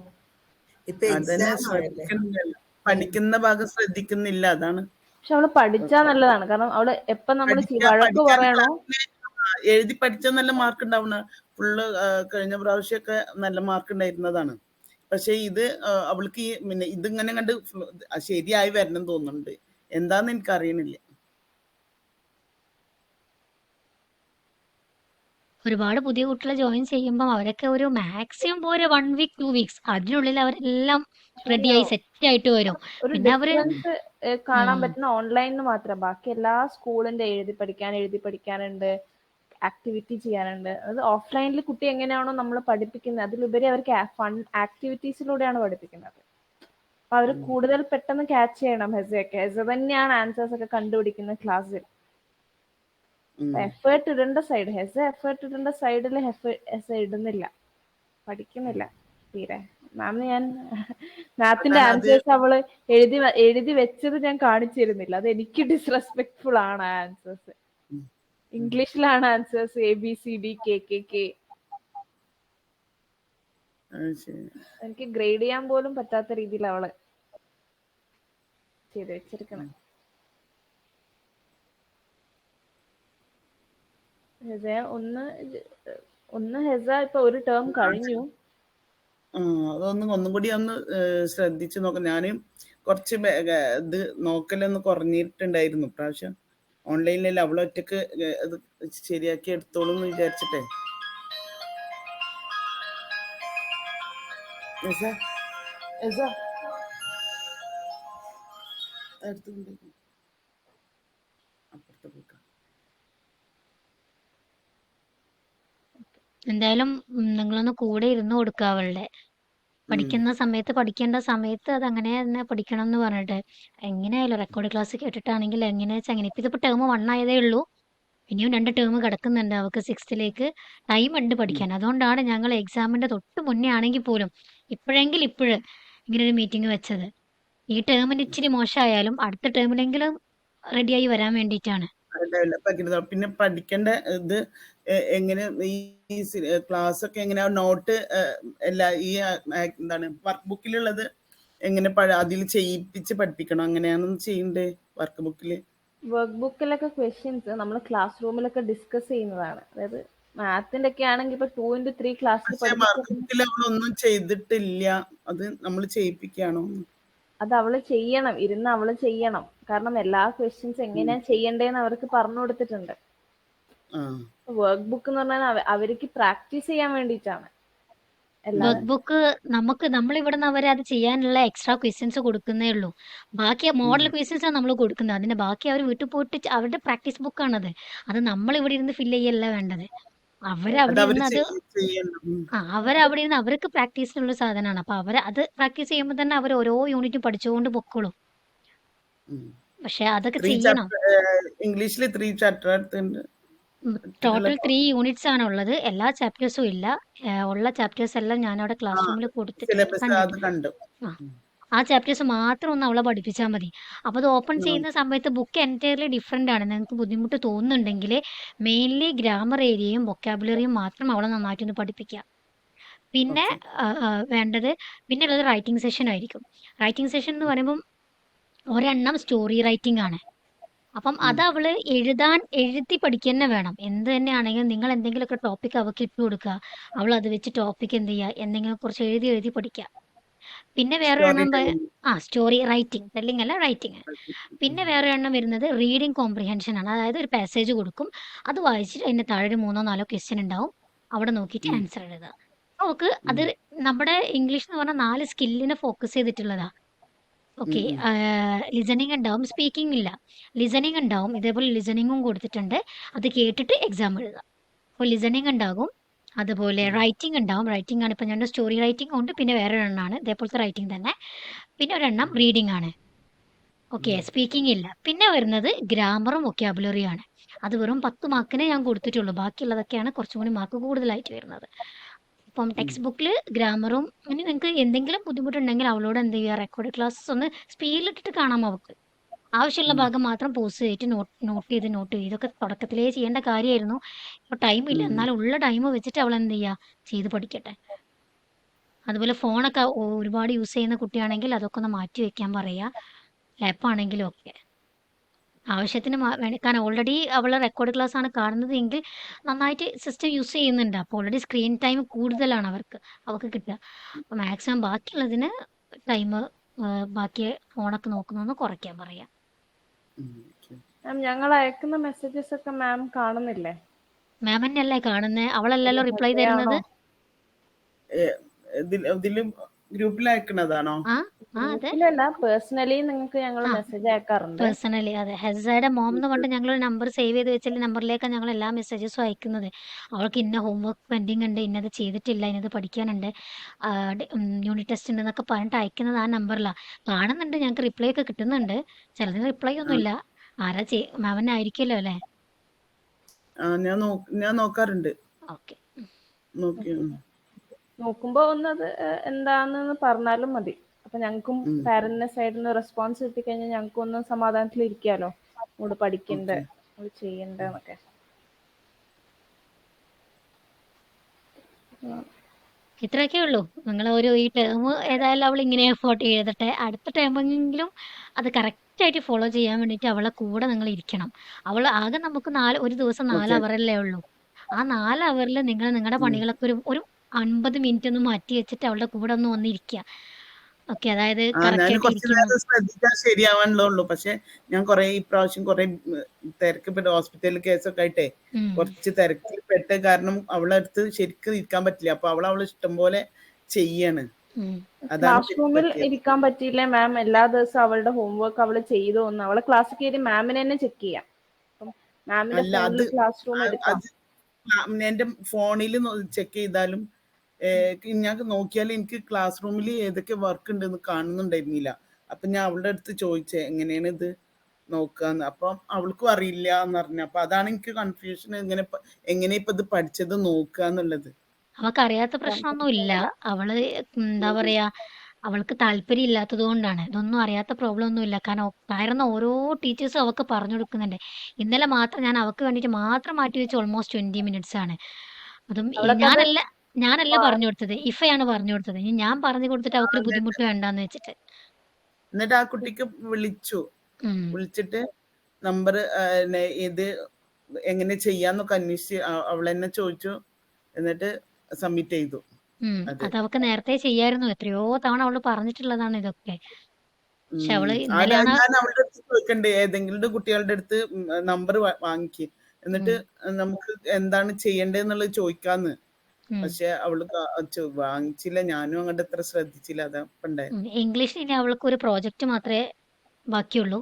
[SPEAKER 5] ഇപ്പൊ
[SPEAKER 3] അതന്നെ,
[SPEAKER 5] എക്സാം ആണല്ലേ.
[SPEAKER 3] ശ്രദ്ധിക്കുന്നില്ല, പഠിക്കുന്ന ഭാഗം ശ്രദ്ധിക്കുന്നില്ല, അതാണ്
[SPEAKER 4] പക്ഷെ അവള് പഠിച്ചാ നല്ലതാണ്. കാരണം അവള് എപ്പം നമ്മൾ വഴക്ക്
[SPEAKER 3] പഠിക്കാൻ
[SPEAKER 4] പറയണോ
[SPEAKER 3] എഴുതി പഠിച്ച നല്ല മാർക്ക് ഉണ്ടാവുന്ന ഫുള്ള്. കഴിഞ്ഞ പ്രാവശ്യമൊക്കെ നല്ല മാർക്ക് ഉണ്ടായിരുന്നതാണ്. പക്ഷെ ഇത് അവൾക്ക് പിന്നെ ഇതിങ്ങനെ കണ്ട് ശരിയായി വരണം തോന്നുന്നുണ്ട്. എന്താന്ന് എനിക്ക് അറിയണില്ല.
[SPEAKER 1] ഒരുപാട് പുതിയ കുട്ടികളെ ജോയിൻ ചെയ്യുമ്പോൾ അവരൊക്കെ ഒരു മാക്സിമം ഒരു 1 വീക്ക് 2 വീക്സ് അതിനുള്ളിൽ അവരെല്ലാം റെഡിയായി സെറ്റ് ആയിട്ട് വരും.
[SPEAKER 4] ഒരു
[SPEAKER 1] പിന്നെ അവര്
[SPEAKER 4] ഡിഫറൻസ് കാണാൻ പറ്റുന്ന ഓൺലൈനിൽ മാത്രം. ബാക്കി എല്ലാ സ്കൂളിന്റെ എഴുതി പഠിക്കാനുണ്ട്, ആക്ടിവിറ്റി ചെയ്യാനുണ്ട്. അത് ഓഫ്ലൈനിൽ കുട്ടി എങ്ങനെയാണോ നമ്മൾ പഠിപ്പിക്കുന്നത് അതിലുപരി അവർക്ക് ഫൺ ആക്ടിവിറ്റീസിലൂടെയാണ് പഠിപ്പിക്കുന്നത്. അപ്പൊ അവർ കൂടുതൽ പെട്ടെന്ന് ക്യാച്ച് ചെയ്യണം. ഹെസ തന്നെയാണ് ആൻസേഴ്സ് ഒക്കെ കണ്ടുപിടിക്കുന്ന ക്ലാസ്സിൽ. എഫേർട്ട് ഇടേണ്ട സൈഡ് എഫേർട്ട് ഇടേണ്ട സൈഡിൽ ഹെസ ഇടുന്നില്ല, പഠിക്കുന്നില്ല തീരെ. മാമിന് ഞാൻ മാത്തിന്റെ ആൻസേഴ്സ് അവള് എഴുതി വെച്ചത് ഞാൻ കാണിച്ചിരുന്നില്ല. അത് എനിക്ക് ഡിസ്റെസ്പെക്ട്ഫുൾ ആണ്. ആൻസേഴ്സ് ഇംഗ്ലീഷിലാണ് ആൻസേഴ്സ്, ABCD KKK. എനിക്ക് ഗ്രേഡ് ചെയ്യാൻ പോലും പറ്റാത്ത രീതിയിൽ അവള് ചെയ്ത് വെച്ചിരിക്കണം. ഒന്ന് ഹെസ ഇപ്പൊ ഒരു ടേം കഴിഞ്ഞു.
[SPEAKER 3] ഒന്നും കൂടി ഒന്ന് ശ്രദ്ധിച്ചു നോക്കാം. ഞാനും കുറച്ച് ഇത് നോക്കലൊന്ന് കുറഞ്ഞിട്ടുണ്ടായിരുന്നു പ്രാവശ്യം. ഓൺലൈനിൽ അവളൊറ്റക്ക് അത് ശരിയാക്കി എടുത്തോളൂ എന്ന് വിചാരിച്ചിട്ടേ.
[SPEAKER 1] എന്തായാലും നിങ്ങളൊന്ന് കൂടെ ഇരുന്ന് കൊടുക്കുക അവളുടെ. പഠിക്കുന്ന സമയത്ത് പഠിക്കേണ്ട സമയത്ത് അത് അങ്ങനെ തന്നെ പഠിക്കണം എന്ന് പറഞ്ഞിട്ട്. എങ്ങനെയായാലും റെക്കോർഡ് ക്ലാസ് കേട്ടിട്ടാണെങ്കിൽ എങ്ങനെയാ വെച്ചാൽ അങ്ങനെ. ഇപ്പം ഇതിപ്പോൾ ടേം 1 ആയതേ ഉള്ളൂ. ഇനിയും 2 ടേം കിടക്കുന്നുണ്ട് അവൾക്ക് 6th ടൈം ഉണ്ട് പഠിക്കാൻ. അതുകൊണ്ടാണ് ഞങ്ങൾ എക്സാമിന്റെ തൊട്ട് മുന്നേ ആണെങ്കിൽ പോലും ഇപ്പോഴെങ്കിലും ഇങ്ങനെ ഒരു മീറ്റിംഗ് വെച്ചത്. ഈ ടേമിന് ഇച്ചിരി മോശമായാലും അടുത്ത ടേമിലെങ്കിലും റെഡിയായി വരാൻ വേണ്ടിയിട്ടാണ്.
[SPEAKER 3] ഡെവലപ്പ് ആക്കിയിരുന്നത്. പിന്നെ പഠിക്കേണ്ട ഇത് എങ്ങനെ ഈ ക്ലാസ് ഒക്കെ എങ്ങനെയാ, നോട്ട് എല്ലാ ഈ എന്താണ് വർക്ക് ബുക്കിലുള്ളത് എങ്ങനെ അതിൽ ചെയ്യിപ്പിച്ച് പഠിപ്പിക്കണം, അങ്ങനെയാണ് ചെയ്യണ്ടേ വർക്ക് ബുക്കില്?
[SPEAKER 4] വർക്ക് ബുക്കിലൊക്കെ ക്വസ്റ്റ്യൻസ് നമ്മൾ ക്ലാസ് റൂമിലൊക്കെ ഡിസ്കസ് ചെയ്യുന്നതാണ്. അതായത് മാത്തിന്റെ ഒക്കെ ആണെങ്കിൽ ഇപ്പൊ 2x3 ക്ലാസ്സിൽ
[SPEAKER 3] പക്ഷെ വർക്ക് ബുക്കിൽ അവളൊന്നും ചെയ്തിട്ടില്ല. അത് നമ്മൾ ചെയ്യിപ്പിക്കുകയാണോ?
[SPEAKER 4] അത് അവള് ചെയ്യണം, ഇരുന്ന് അവള് ചെയ്യണം. കാരണം എല്ലാ ക്വസ്റ്റ്യൻസ് എങ്ങനെയാ ചെയ്യണ്ടേന്ന് അവർക്ക് പറഞ്ഞു കൊടുത്തിട്ടുണ്ട്. വർക്ക് ബുക്ക് എന്ന് പറഞ്ഞാൽ അവർക്ക് പ്രാക്ടീസ് ചെയ്യാൻ വേണ്ടിയിട്ടാണ്.
[SPEAKER 1] വർക്ക് ബുക്ക് നമ്മളിവിടുന്ന് അവരെ അത് ചെയ്യാനുള്ള എക്സ്ട്രാ ക്വസ്റ്റ്യൻസ് കൊടുക്കുന്നേ ഉള്ളൂ. ബാക്കി മോഡൽ ക്വസ്റ്റ്യൻസ് ആണ് നമ്മൾ കൊടുക്കുന്നത്. അതിന്റെ ബാക്കി അവർ വീട്ടിൽ പോയിട്ട് അവരുടെ പ്രാക്ടീസ് ബുക്കാണത്. അത് നമ്മൾ ഇവിടെ ഇരുന്ന് ഫില്ല് ചെയ്യല്ല വേണ്ടത്. അവരവിടെ ഇരുന്ന് അവരവിടെ ഇരുന്ന് അവർക്ക് പ്രാക്ടീസിനുള്ള സാധനമാണ്. അപ്പൊ അത് പ്രാക്ടീസ് ചെയ്യുമ്പോൾ തന്നെ അവർ ഓരോ യൂണിറ്റും പഠിച്ചുകൊണ്ട് പൊക്കോളും. പക്ഷെ അതൊക്കെ ചെയ്യണം.
[SPEAKER 3] ഇംഗ്ലീഷിൽ 3 ചാപ്റ്റർ എടുത്തുണ്ട്.
[SPEAKER 1] ടോട്ടൽ 3 യൂണിറ്റ്സ് ആണ് ഉള്ളത്. എല്ലാ ചാപ്റ്റേഴ്സും ഇല്ല. ഉള്ള ചാപ്റ്റേഴ്സ് എല്ലാം ഞാനവിടെ
[SPEAKER 3] ആ
[SPEAKER 1] ക്ലാസ് റൂമിൽ കൊടുത്ത്
[SPEAKER 3] സിലബസ് അത്
[SPEAKER 1] കണ്ടിട്ടുണ്ട്.
[SPEAKER 3] കണ്ടു.
[SPEAKER 1] ആ ആ ചാപ്റ്റേഴ്സ് മാത്രം ഒന്ന് അവളെ പഠിപ്പിച്ചാൽ മതി. അപ്പോൾ അത് ഓപ്പൺ
[SPEAKER 3] ഉം.
[SPEAKER 1] ചെയ്യുന്ന സമയത്ത് ബുക്ക് എൻറ്റയർലി ഡിഫറെൻ്റ് ആണ്. നിങ്ങൾക്ക് ബുദ്ധിമുട്ട് തോന്നുന്നുണ്ടെങ്കിൽ മെയിൻലി ഗ്രാമർ ഏരിയയും വൊക്കാബുലറിയും മാത്രം അവളെ നന്നായിട്ടൊന്ന് പഠിപ്പിക്കുക. പിന്നെ
[SPEAKER 3] ഓക്കെ.
[SPEAKER 1] വേണ്ടത് പിന്നെ ഉള്ളത് റൈറ്റിംഗ് സെഷൻ ആയിരിക്കും. റൈറ്റിംഗ് സെഷൻ എന്ന് പറയുമ്പം ഒരെണ്ണം സ്റ്റോറി റൈറ്റിംഗ് ആണ്. അപ്പം അത് അവള് എഴുതി പഠിക്കുക തന്നെ വേണം. എന്ത് തന്നെയാണെങ്കിലും നിങ്ങൾ എന്തെങ്കിലുമൊക്കെ ടോപ്പിക് അവൾക്ക് ഇട്ട് കൊടുക്കുക. അവൾ അത് വെച്ച് ടോപ്പിക് എന്ത് ചെയ്യുക, എന്തെങ്കിലും കുറച്ച് എഴുതി പഠിക്കുക. പിന്നെ വേറെ
[SPEAKER 3] സ്റ്റോറി
[SPEAKER 1] എണ്ണം
[SPEAKER 3] ടെല്ലിംഗ്.
[SPEAKER 1] സ്റ്റോറി റൈറ്റിംഗ്, ടെല്ലിംഗ് അല്ല റൈറ്റിംഗ്. പിന്നെ വേറെ എണ്ണം വരുന്നത് റീഡിംഗ് കോംപ്രിഹെൻഷൻ ആണ്. അതായത് ഒരു പാസേജ് കൊടുക്കും, അത് വായിച്ചിട്ട് അതിന് താഴെ ഒരു 3-4 ക്വസ്റ്റ്യൻ ഉണ്ടാവും, അവിടെ നോക്കിയിട്ട് ആൻസർ എഴുതുക. നമുക്ക് അത് നമ്മുടെ ഇംഗ്ലീഷ് എന്ന് പറഞ്ഞാൽ 4 സ്കില്ലിനെ ഫോക്കസ് ചെയ്തിട്ടുള്ളതാ. ഓക്കെ. ലിസണിങ് ഉണ്ടാവും, സ്പീക്കിംഗ് ഇല്ല. ലിസണിങ് ഉണ്ടാവും, ഇതേപോലെ ലിസണിങ്ങും കൊടുത്തിട്ടുണ്ട്. അത് കേട്ടിട്ട് എക്സാം എഴുതുക. അപ്പോൾ ലിസണിങ് ഉണ്ടാകും, അതുപോലെ റൈറ്റിംഗ് ഉണ്ടാവും. റൈറ്റിംഗ് ആണ് ഇപ്പം ഞങ്ങളുടെ സ്റ്റോറി റൈറ്റിംഗ് ഉണ്ട്, പിന്നെ വേറെ ഒരെണ്ണമാണ് ഇതേപോലത്തെ റൈറ്റിംഗ് തന്നെ. പിന്നെ ഒരെണ്ണം റീഡിംഗ് ആണ്. ഓക്കെ. സ്പീക്കിംഗ് ഇല്ല. പിന്നെ വരുന്നത് ഗ്രാമറും വൊക്കാബുലറിയും ആണ്. അത് വെറും 10 മാർക്കിനെ ഞാൻ കൊടുത്തിട്ടുള്ളൂ. ബാക്കിയുള്ളതൊക്കെയാണ് കുറച്ചും കൂടി മാർക്ക് കൂടുതലായിട്ട് വരുന്നത്. ഇപ്പം ടെക്സ്റ്റ് ബുക്കിൽ ഗ്രാമറും, ഇനി നിങ്ങൾക്ക് എന്തെങ്കിലും ബുദ്ധിമുട്ടുണ്ടെങ്കിൽ അവളോട് എന്ത് ചെയ്യുക, റെക്കോർഡ് ക്ലാസ്സസ് ഒന്ന് സ്പീഡിലിട്ടിട്ട് കാണാം അവൾക്ക്. ആവശ്യമുള്ള ഭാഗം മാത്രം പോസ് ചെയ്തിട്ട് നോട്ട് ചെയ്ത് ഇതൊക്കെ തുടക്കത്തിലേ ചെയ്യേണ്ട കാര്യമായിരുന്നു. ഇപ്പോൾ ടൈമില്ല, എന്നാലും ഉള്ള ടൈം വെച്ചിട്ട് അവൾ എന്ത് ചെയ്യുക, ചെയ്ത് പഠിക്കട്ടെ. അതുപോലെ ഫോണൊക്കെ ഒരുപാട് യൂസ് ചെയ്യുന്ന കുട്ടിയാണെങ്കിൽ അതൊക്കെ ഒന്ന് മാറ്റി വെക്കാൻ പറയുക. ലാപ്പാണെങ്കിലും ഒക്കെ ആവശ്യത്തിന് കാരണം ഓൾറെഡി അവൾ റെക്കോർഡ് ക്ലാസ് ആണ് കാണുന്നത് എങ്കിൽ നന്നായിട്ട് സിസ്റ്റം യൂസ് ചെയ്യുന്നുണ്ട്. അപ്പോൾ ഓൾറെഡി സ്ക്രീൻ ടൈം കൂടുതലാണ് അവർക്ക് കിട്ടുക. അപ്പോൾ മാക്സിമം ബാക്കിയുള്ളതിന് ടൈം ബാക്കി ഫോണൊക്കെ നോക്കുന്നതൊന്ന് കുറയ്ക്കാൻ പറയാം.
[SPEAKER 4] മാം ഞങ്ങൾ അയക്കുന്ന മെസ്സേജസ് ഒക്കെ മാം കാണുന്നില്ലേ?
[SPEAKER 1] മാം തന്നെയല്ലേ കാണുന്നത്? അവളല്ലല്ലോ റിപ്ലൈ തരുന്നത്.
[SPEAKER 3] ഇതിലും ഗ്രൂപ്പിൽ അയക്കണതാണോ?
[SPEAKER 1] ആ അതെ,
[SPEAKER 4] ഗ്രൂപ്പിലല്ല, പേഴ്സണലി നിങ്ങൾക്ക് ഞങ്ങൾ മെസ്സേജ് അയക്കാറുണ്ട്.
[SPEAKER 1] പേഴ്സണലി. അതെ, ഹെസയുടെ മോം എന്ന് പറഞ്ഞിട്ട് ഞങ്ങളൊരു നമ്പർ സേവ് ചെയ്ത് വെച്ചാൽ നമ്പറിലേക്കാണ് ഞങ്ങൾ എല്ലാ മെസ്സേജസും അയക്കുന്നത്. അവൾക്ക് ഇന്ന ഹോംവർക്ക് പെൻഡിങ് ഉണ്ട്, ഇന്നത് ചെയ്തിട്ടില്ല, ഇന്നത് പഠിക്കാനുണ്ട്, യൂണിറ്റ് ടെസ്റ്റ് ഉണ്ട് എന്നൊക്കെ പറഞ്ഞിട്ട് അയക്കുന്നത് ആ നമ്പറിലാണ്. കാണുന്നുണ്ട്, ഞങ്ങൾക്ക് റിപ്ലൈ ഒക്കെ കിട്ടുന്നുണ്ട്. ചിലതിന് റിപ്ലൈ ഒന്നും ഇല്ല. ആരാ മാമനായിരിക്കുമല്ലോ അല്ലേ?
[SPEAKER 3] ഞാൻ നോക്കാറുണ്ട്.
[SPEAKER 1] ഓക്കെ.
[SPEAKER 4] നോക്കുമ്പോ ഒന്നത് എന്താണെന്ന് പറഞ്ഞാലും മതി. അപ്പൊ ഞങ്ങൾക്കും പാരന്റിന്റെ സൈഡിൽ നിന്ന് റെസ്പോൺസ് കിട്ടിക്കഴിഞ്ഞാൽ ഞങ്ങൾക്കും ഒന്ന് സമാധാനത്തിൽ ഇരിക്കാലോ, ഇവിടെ പഠിക്കണ്ടേ, ചെയ്യണ്ടെന്നൊക്കെ.
[SPEAKER 1] ഇത്രയൊക്കെ ഉള്ളൂ. നിങ്ങൾ ഈ ടേം ഏതായാലും അവൾ ഇങ്ങനെ എഫേർട്ട് എഴുതട്ടെ. അടുത്ത ടേമെങ്കിലും അത് കറക്റ്റായിട്ട് ഫോളോ ചെയ്യാൻ വേണ്ടിയിട്ട് അവളെ കൂടെ നിങ്ങൾ ഇരിക്കണം. അവൾ ആകെ നമുക്ക് ഒരു ദിവസം 4 അവറല്ലേ ഉള്ളൂ. ആ 4 അവറിൽ നിങ്ങൾ നിങ്ങളുടെ പണികളൊക്കെ ഒരു 50 മിനിറ്റ് ഒന്ന് മാറ്റി വെച്ചിട്ട് അവളുടെ കൂടെ ഒന്ന് വന്നിരിക്കുക. ഓക്കെ. അതായത്
[SPEAKER 3] ഞാൻ
[SPEAKER 1] കറക്റ്റായിട്ട്
[SPEAKER 3] കുറച്ച്
[SPEAKER 1] ഇരിക്കണം.
[SPEAKER 3] നേരം ശ്രദ്ധിച്ചാൽ ശരിയാവാനുള്ളൂ. പക്ഷെ ഞാൻ ഇപ്രാവശ്യം കുറെ തിരക്ക് ഹോസ്പിറ്റലിൽ കേസൊക്കെ ആയിട്ടേ കുറച്ച് തിരക്കിൽ പെട്ട് കാരണം അവളെ അടുത്ത് ശരിക്കും ഇരിക്കാൻ പറ്റില്ല. അപ്പൊ അവളെ ഇഷ്ടം പോലെ ചെയ്യാണ്.
[SPEAKER 4] ക്ലാസ് റൂമിൽ ഇരിക്കാൻ പറ്റിയില്ലേ മാം? എല്ലാ ദിവസവും അവളുടെ ഹോംവർക്ക് അവള് ചെയ്തു എന്ന് അവളെ ക്ലാസ്സിൽ കയറി മാമിനെ തന്നെ ചെക്ക് ചെയ്യാം. മാമിന്റെ ഫോണിൽ ക്ലാസ് റൂം എടുക്കാം.
[SPEAKER 3] എന്റെ ഫോണിൽ ചെക്ക് ചെയ്താലും ഞാൻ നോക്കിയാൽ എനിക്ക് ക്ലാസ് റൂമിൽ ഏതൊക്കെ വർക്ക് ഉണ്ടെന്ന് കാണുന്നുണ്ടായിരുന്നില്ല. അപ്പൊ ഞാൻ അവളുടെ അടുത്ത് ചോദിച്ചേ എങ്ങനെയാണ് ഇത് നോക്കാന്ന്. അപ്പം അവൾക്കും അറിയില്ല എന്ന് പറഞ്ഞു. അപ്പൊ അതാണ് എനിക്ക് കൺഫ്യൂഷൻ, എങ്ങനെ ഇപ്പൊ ഇത് പഠിച്ചത് നോക്കുക എന്നുള്ളത്.
[SPEAKER 1] അവൾക്കറിയാത്ത പ്രശ്നമൊന്നുമില്ല. അവള് എന്താ പറയാ, അവൾക്ക് താല്പര്യം ഇല്ലാത്തത് കൊണ്ടാണ്. ഇതൊന്നും അറിയാത്ത പ്രോബ്ലം ഒന്നുമില്ല. കാരണം ഓരോ ടീച്ചേഴ്സും അവൾക്ക് പറഞ്ഞു കൊടുക്കുന്നുണ്ട്. ഇന്നലെ മാത്രം ഞാൻ അവൾക്ക് വേണ്ടിയിട്ട് മാത്രം മാറ്റി വെച്ച് ഓൾമോസ്റ്റ് 20 മിനിറ്റ്സ് ആണ്. അതും ഞാനല്ല പറഞ്ഞു കൊടുത്തത്, ഇഫയാണ് പറഞ്ഞു കൊടുത്തത്. ഇനി ഞാൻ പറഞ്ഞു കൊടുത്തിട്ട് അവൾക്ക് ബുദ്ധിമുട്ട് വേണ്ടാന്ന് വെച്ചിട്ട്.
[SPEAKER 3] എന്നിട്ട് ആ കുട്ടിക്ക് വിളിച്ചിട്ട് നമ്പർ ഇത് എങ്ങനെ ചെയ്യാന്നൊക്കെ അന്വേഷിച്ച് അവൾ എന്നെ ചോദിച്ചു. എന്നിട്ട് സബ്മിറ്റ് ചെയ്തു.
[SPEAKER 1] അത് അവൾക്ക് നേരത്തെ ചെയ്യായിരുന്നു. എത്രയോ തവണ അവള് പറഞ്ഞിട്ടുള്ളതാണ് ഇതൊക്കെ. പക്ഷെ അവള്
[SPEAKER 3] ഞാൻ അവളുടെ അടുത്ത് ചോദിക്കണ്ടേ, ഏതെങ്കിലും കുട്ടികളുടെ അടുത്ത് നമ്പർ വാങ്ങിക്ക്, എന്നിട്ട് നമുക്ക് എന്താണ് ചെയ്യേണ്ടതെന്നുള്ളത് ചോദിക്കാന്ന്. പക്ഷെ അവള് വാങ്ങിച്ചില്ല. ഞാനും അങ്ങോട്ട് എത്ര ശ്രദ്ധിച്ചില്ല. അതാ
[SPEAKER 1] ഇംഗ്ലീഷിൽ ഇനി അവൾക്ക് ഒരു പ്രോജക്റ്റ് മാത്രമേ ബാക്കിയുള്ളൂ.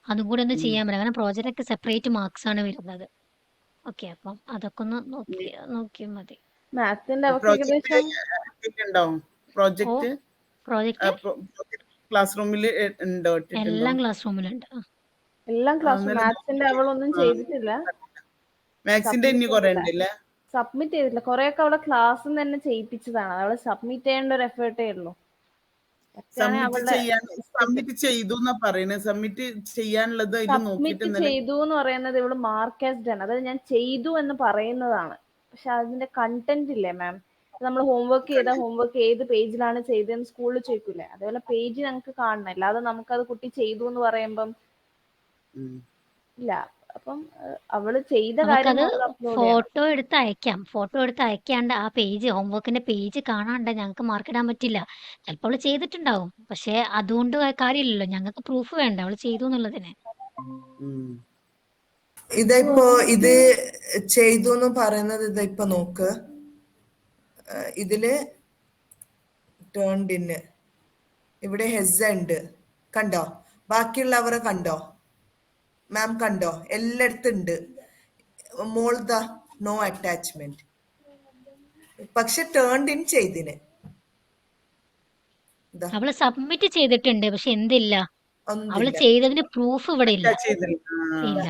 [SPEAKER 1] അതും കൂടെ ഒന്ന് ചെയ്യാൻ പറ്റില്ല. കാരണം പ്രോജക്റ്റൊക്കെ സെപ്പറേറ്റ് മാർക്സ് ആണ് വരുന്നത്. ഓക്കെ. അപ്പം അതൊക്കെ ഒന്ന് നോക്കിയാൽ മതി.
[SPEAKER 3] ക്ലാസ് റൂമിൽ ഉണ്ടോ?
[SPEAKER 1] എല്ലാം ക്ലാസ് റൂമിലുണ്ട്.
[SPEAKER 4] മാത്സിന്റെ അവളൊന്നും ചെയ്തിട്ടില്ല.
[SPEAKER 3] മാത്സിന്റെ ഇനി കുറെ ഉണ്ടല്ലേ?
[SPEAKER 4] സബ്മിറ്റ് ചെയ്തിട്ടില്ല. കുറെയൊക്കെ അവളെ ക്ലാസ്സിൽ നിന്ന് തന്നെ ചെയ്യിപ്പിച്ചതാണ്. അവള് സബ്മിറ്റ് ചെയ്യേണ്ട ഒരു എഫേർട്ടേ ഉള്ളൂ. ഒക്കെയാണെ അവളുടെ
[SPEAKER 3] സബ്മിറ്റ് ചെയ്തു എന്നാ പറയുന്നത്. സബ്മിറ്റ് ചെയ്യാനുള്ളത് അതിൽ നോക്കിയിട്ട്
[SPEAKER 4] സബ്മിറ്റ് ചെയ്തു എന്ന് പറയുന്നത് ഇവള് മാർക്കേസ്ഡ് ആണ്. അതായത് ഞാൻ ചെയ്തു എന്ന് പറയുന്നതാണ്. പക്ഷെ അതിന്റെ കണ്ടന്റ് ഇല്ലേ മാം, നമ്മൾ ഹോംവർക്ക് ചെയ്ത ഹോംവർക്ക് ഏത് പേജിലാണ് ചെയ്തതെന്ന് സ്കൂളിൽ ചോദിക്കൂലേ, അതേപോലെ പേജ് ഞങ്ങൾക്ക് കാണണം. അല്ലാതെ നമുക്കത് കുട്ടി ചെയ്തു എന്ന് പറയുമ്പം ഇല്ല. അപ്പം അവള് ചെയ്ത കാര്യം
[SPEAKER 1] നമുക്കത്
[SPEAKER 4] അപ്ലോഡ് ചെയ്യണം.
[SPEAKER 1] ഫോട്ടോ എടുത്ത് അയക്കാം. ഫോട്ടോ എടുത്ത് അയക്കാണ്ട് ആ പേജ് ഹോംവർക്കിന്റെ പേജ് കാണാണ്ട് ഞങ്ങൾക്ക് മാർക്ക് ഇടാൻ പറ്റില്ല. ചിലപ്പോൾ അവള് ചെയ്തിട്ടുണ്ടാവും. പക്ഷെ അതുകൊണ്ട് കാര്യമില്ലല്ലോ. ഞങ്ങൾക്ക് പ്രൂഫ് വേണ്ട അവള് ചെയ്തു എന്നുള്ളതിന്.
[SPEAKER 5] ഇതിപ്പോ ഇത് ചെയ്തു എന്ന് പറയുന്നത് ഇതിപ്പോ നോക്ക്, ഇതില് ടേൺഡ് ഇൻ ഇവിടെ ഹെസ ഉണ്ട്, കണ്ടോ? ബാക്കിയുള്ളവരെ കണ്ടോ മാം? കണ്ടോ? എല്ലായിടത്തും ഉണ്ട്. മോൾദ നോ അറ്റാച്ച്മെന്റ്, പക്ഷെ ടേൺഡ് ഇൻ ചെയ്തിന്.
[SPEAKER 1] അവള് സബ്മിറ്റ് ചെയ്തിട്ടുണ്ട്. പക്ഷെ എന്തില്ല, അവള്
[SPEAKER 5] ഒന്നില്ല.
[SPEAKER 1] ചെയ്തതിന് പ്രൂഫ് ഇവിടെ ഇല്ല. ഇല്ല.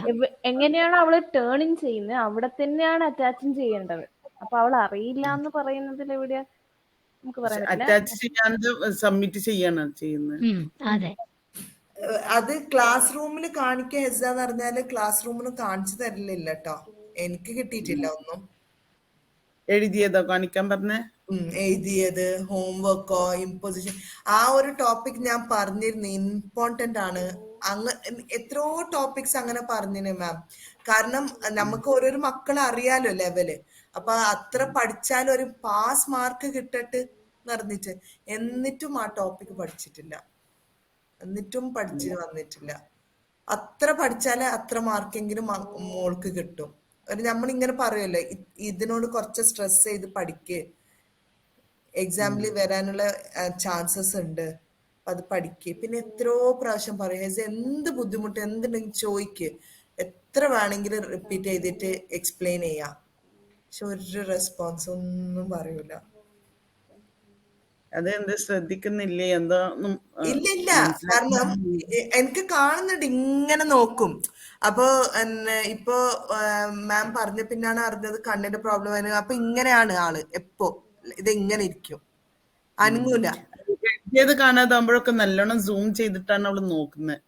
[SPEAKER 4] എങ്ങനെയാണോ അവള് ടേൺ ഇൻ ചെയ്യുന്നത് അവിടെ തന്നെയാണ് അറ്റാച്ചും ചെയ്യേണ്ടത്. അപ്പൊ അവൾ അറിയില്ല എന്ന് പറയുന്നതിൽ എവിടെയാ നമുക്ക് പറയാൻ പറ്റില്ല.
[SPEAKER 3] അറ്റാച്ച് ചെയ്യാണ്ട് സബ്മിറ്റ് ചെയ്യാണ് ചെയ്യുന്നത്.
[SPEAKER 1] അതെ.
[SPEAKER 5] അത് ക്ലാസ് റൂമിൽ കാണിക്കുക ഹെസ എന്ന് പറഞ്ഞാല് ക്ലാസ് റൂമിൽ കാണിച്ചു തരലില്ല കേട്ടോ. എനിക്ക് കിട്ടിയിട്ടില്ല ഒന്നും.
[SPEAKER 3] എഴുതിയതോ കാണിക്കാൻ പറഞ്ഞേ?
[SPEAKER 5] എഴുതിയത്, ഹോംവർക്കോ, ഇമ്പോസിഷൻ, ആ ഒരു ടോപ്പിക് ഞാൻ പറഞ്ഞിരുന്നു. ഇമ്പോർട്ടന്റ് ആണ്. എത്രയോ ടോപ്പിക്സ് അങ്ങനെ പറഞ്ഞിന് മാം. കാരണം നമുക്ക് ഓരോരോ മക്കളെ അറിയാലോ ലെവല്. അപ്പൊ അത്ര പഠിച്ചാലും ഒരു പാസ് മാർക്ക് കിട്ടട്ട് പറഞ്ഞിട്ട്, എന്നിട്ടും ആ ടോപ്പിക് പഠിച്ചിട്ടില്ല, എന്നിട്ടും പഠിച്ചു വന്നിട്ടില്ല. അത്ര പഠിച്ചാലേ അത്ര മാർക്കെങ്കിലും മോൾക്ക് കിട്ടും. ഒരു നമ്മളിങ്ങനെ പറയുമല്ലോ, ഇതിനോട് കുറച്ച് സ്ട്രെസ് ചെയ്ത് പഠിക്ക്, എക്സാമിൽ വരാനുള്ള ചാൻസസ് ഉണ്ട്, അത് പഠിക്ക്. പിന്നെ എത്രയോ പ്രാവശ്യം പറയും, എന്ത് ബുദ്ധിമുട്ട് എന്തുണ്ടെങ്കിൽ ചോദിക്ക്, എത്ര വേണമെങ്കിലും റിപ്പീറ്റ് ചെയ്തിട്ട് എക്സ്പ്ലെയിൻ ചെയ്യാം. പക്ഷെ ഒരു റെസ്പോൺസ് ഒന്നും പറയൂല.
[SPEAKER 3] അതെന്ത് ശ്രദ്ധിക്കുന്നില്ലേ എന്താ?
[SPEAKER 5] ഇല്ല, കാരണം എനിക്ക് കാണുന്നുണ്ട്, ഇങ്ങനെ നോക്കും. അപ്പൊ ഇപ്പൊ മാം പറഞ്ഞ പിന്നാണ് അറിഞ്ഞത് കണ്ണിന്റെ പ്രോബ്ലം ആയിരുന്നു. അപ്പൊ ഇങ്ങനെയാണ് ആള് എപ്പോ, ഇത് ഇങ്ങനെ ഇരിക്കും, അനങ്ങൂല.
[SPEAKER 3] എഴുതിയത് കാണാതാകുമ്പോഴൊക്കെ നല്ലോണം സൂം ചെയ്തിട്ടാണ് അവള് നോക്കുന്നത്.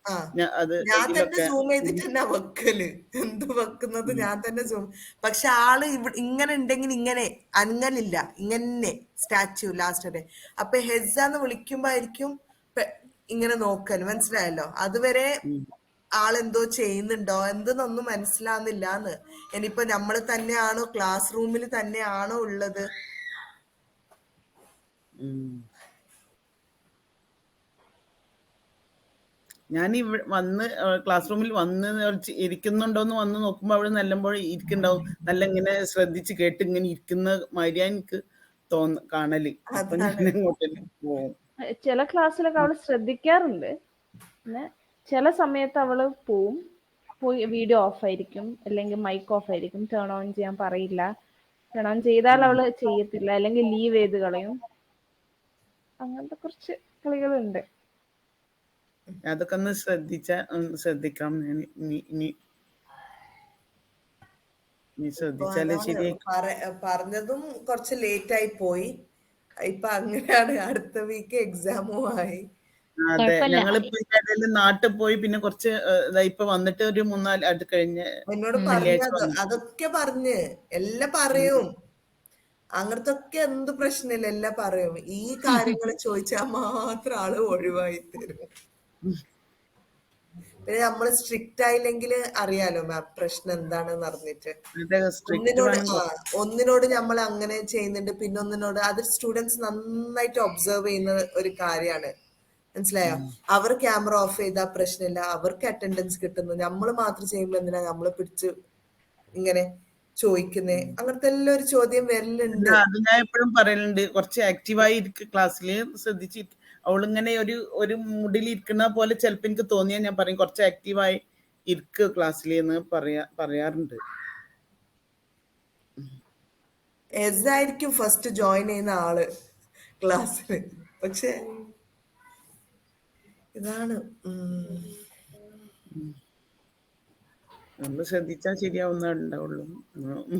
[SPEAKER 5] ഞാൻ തന്നെ സൂം ചെയ്തിട്ട് തന്നെ വെക്കല്, എന്ത് വെക്കുന്നത് ഞാൻ തന്നെ സൂം. പക്ഷെ ആള് ഇങ്ങനെ ഉണ്ടെങ്കിൽ ഇങ്ങനെ അനങ്ങലില്ല, ഇങ്ങനെ സ്റ്റാച്യു ലാസ്റ്റ് വരെ. അപ്പൊ ഹെസ എന്ന് വിളിക്കുമ്പോ ആയിരിക്കും ഇങ്ങനെ നോക്കൽ, മനസ്സിലായല്ലോ? അതുവരെ ആളെന്തോ ചെയ്യുന്നുണ്ടോ എന്തെന്നൊന്നും മനസ്സിലാവുന്നില്ല എന്ന്. ഇനിയിപ്പോ നമ്മള് തന്നെയാണോ ക്ലാസ് റൂമിൽ തന്നെയാണോ ഉള്ളത്?
[SPEAKER 3] ഞാൻ വന്ന് ക്ലാസ് റൂമിൽ വന്ന് ഇരിക്കുന്നുണ്ടോന്ന് വന്ന് നോക്കുമ്പോ അവിടെ നല്ലപ്പോൾ ഇരിക്കുന്നുണ്ടാവും. നല്ല ഇങ്ങനെ ശ്രദ്ധിച്ച് കേട്ട് ഇങ്ങനെ ഇരിക്കുന്ന മാതിരിയാ എനിക്ക് കാണല്. അപ്പൊ ഞാൻ ഇങ്ങോട്ടേക്ക് പോകും.
[SPEAKER 4] ചില ക്ലാസ്സിലൊക്കെ അവള് ശ്രദ്ധിക്കാറുണ്ട്. പിന്നെ ചില സമയത്ത് അവള് പോയി വീഡിയോ ഓഫ് ആയിരിക്കും, അല്ലെങ്കിൽ മൈക്ക് ഓഫ് ആയിരിക്കും, ടേൺ ഓൺ ചെയ്യാൻ പറയില്ല. ടേൺ ഓൺ ചെയ്താൽ അവള് ചെയ്യത്തില്ല, അല്ലെങ്കിൽ ലീവ് ചെയ്ത് കളയും. അങ്ങനത്തെ കുറച്ച് കളികളുണ്ട്.
[SPEAKER 3] അതൊക്കെ ഒന്ന് ശ്രദ്ധിക്കാം. ഇനി ശ്രദ്ധിച്ചാലേ ശരിയായി.
[SPEAKER 5] പറഞ്ഞതും കുറച്ച് ലേറ്റ് ആയി പോയി. ഇപ്പൊ അങ്ങനെയാണ്, അടുത്ത വീക്ക് എക്സാമും ആയി.
[SPEAKER 3] അതെ, ഞങ്ങളിപ്പോ ഇടയില് നാട്ടിൽ പോയി, പിന്നെ കുറച്ച് ഇപ്പൊ വന്നിട്ട് ഒരു 3-4 അത് കഴിഞ്ഞ്
[SPEAKER 5] എന്നോട് പറഞ്ഞത് അതൊക്കെ പറഞ്ഞ് എല്ലാം പറയും. അങ്ങനത്തെ ഒക്കെ എന്ത് പ്രശ്നമില്ല, എല്ലാം പറയും. ഈ കാര്യങ്ങൾ ചോദിച്ചാൽ മാത്രം ആള് ഒഴിവായി തരും. പിന്നെ നമ്മള് സ്ട്രിക്റ്റ് ആയില്ലെങ്കിൽ അറിയാലോ മാം പ്രശ്നം എന്താണെന്ന് അറിഞ്ഞിട്ട്. ഒന്നിനോട് നമ്മൾ അങ്ങനെ ചെയ്യുന്നുണ്ട്, പിന്നെ ഒന്നിനോട് അത് സ്റ്റുഡൻസ് നന്നായിട്ട് ഒബ്സർവ് ചെയ്യുന്ന ഒരു കാര്യമാണ്, മനസ്സിലായോ? അവർ ക്യാമറ ഓഫ് ചെയ്താൽ പ്രശ്നമില്ല, അവർക്ക് അറ്റൻഡൻസ് കിട്ടുന്നു. നമ്മൾ മാത്രം ചെയ്യുമ്പോൾ എന്തിനാ നമ്മളെ പിടിച്ച് ഇങ്ങനെ ചോദിക്കുന്നേ? അങ്ങനത്തെ എല്ലാം ഒരു ചോദ്യം വരലുണ്ട്.
[SPEAKER 3] അത് ഞാൻ എപ്പോഴും പറയലുണ്ട്, കുറച്ച് ആക്റ്റീവായി ഇരിക്കും ക്ലാസ്സിൽ, ശ്രദ്ധിച്ച്. അവളിങ്ങനെ ഒരു മൂഡിൽ ഇരിക്കുന്ന പോലെ ചിലപ്പോ എനിക്ക് തോന്നിയാൽ ഞാൻ പറയും കുറച്ച് ആക്റ്റീവായി ഇരിക്കുക ക്ലാസ്സിൽ എന്ന് പറയാറുണ്ട്.
[SPEAKER 5] ആയിരിക്കും ഫസ്റ്റ് ജോയിൻ ചെയ്യുന്ന ആള് ക്ലാസ്സില്. പക്ഷെ ഇതാണ്
[SPEAKER 3] നമ്മൾ ശ്രദ്ധിച്ചാൽ ശരിയാവുന്നേ ഉണ്ടാവുള്ളൂ.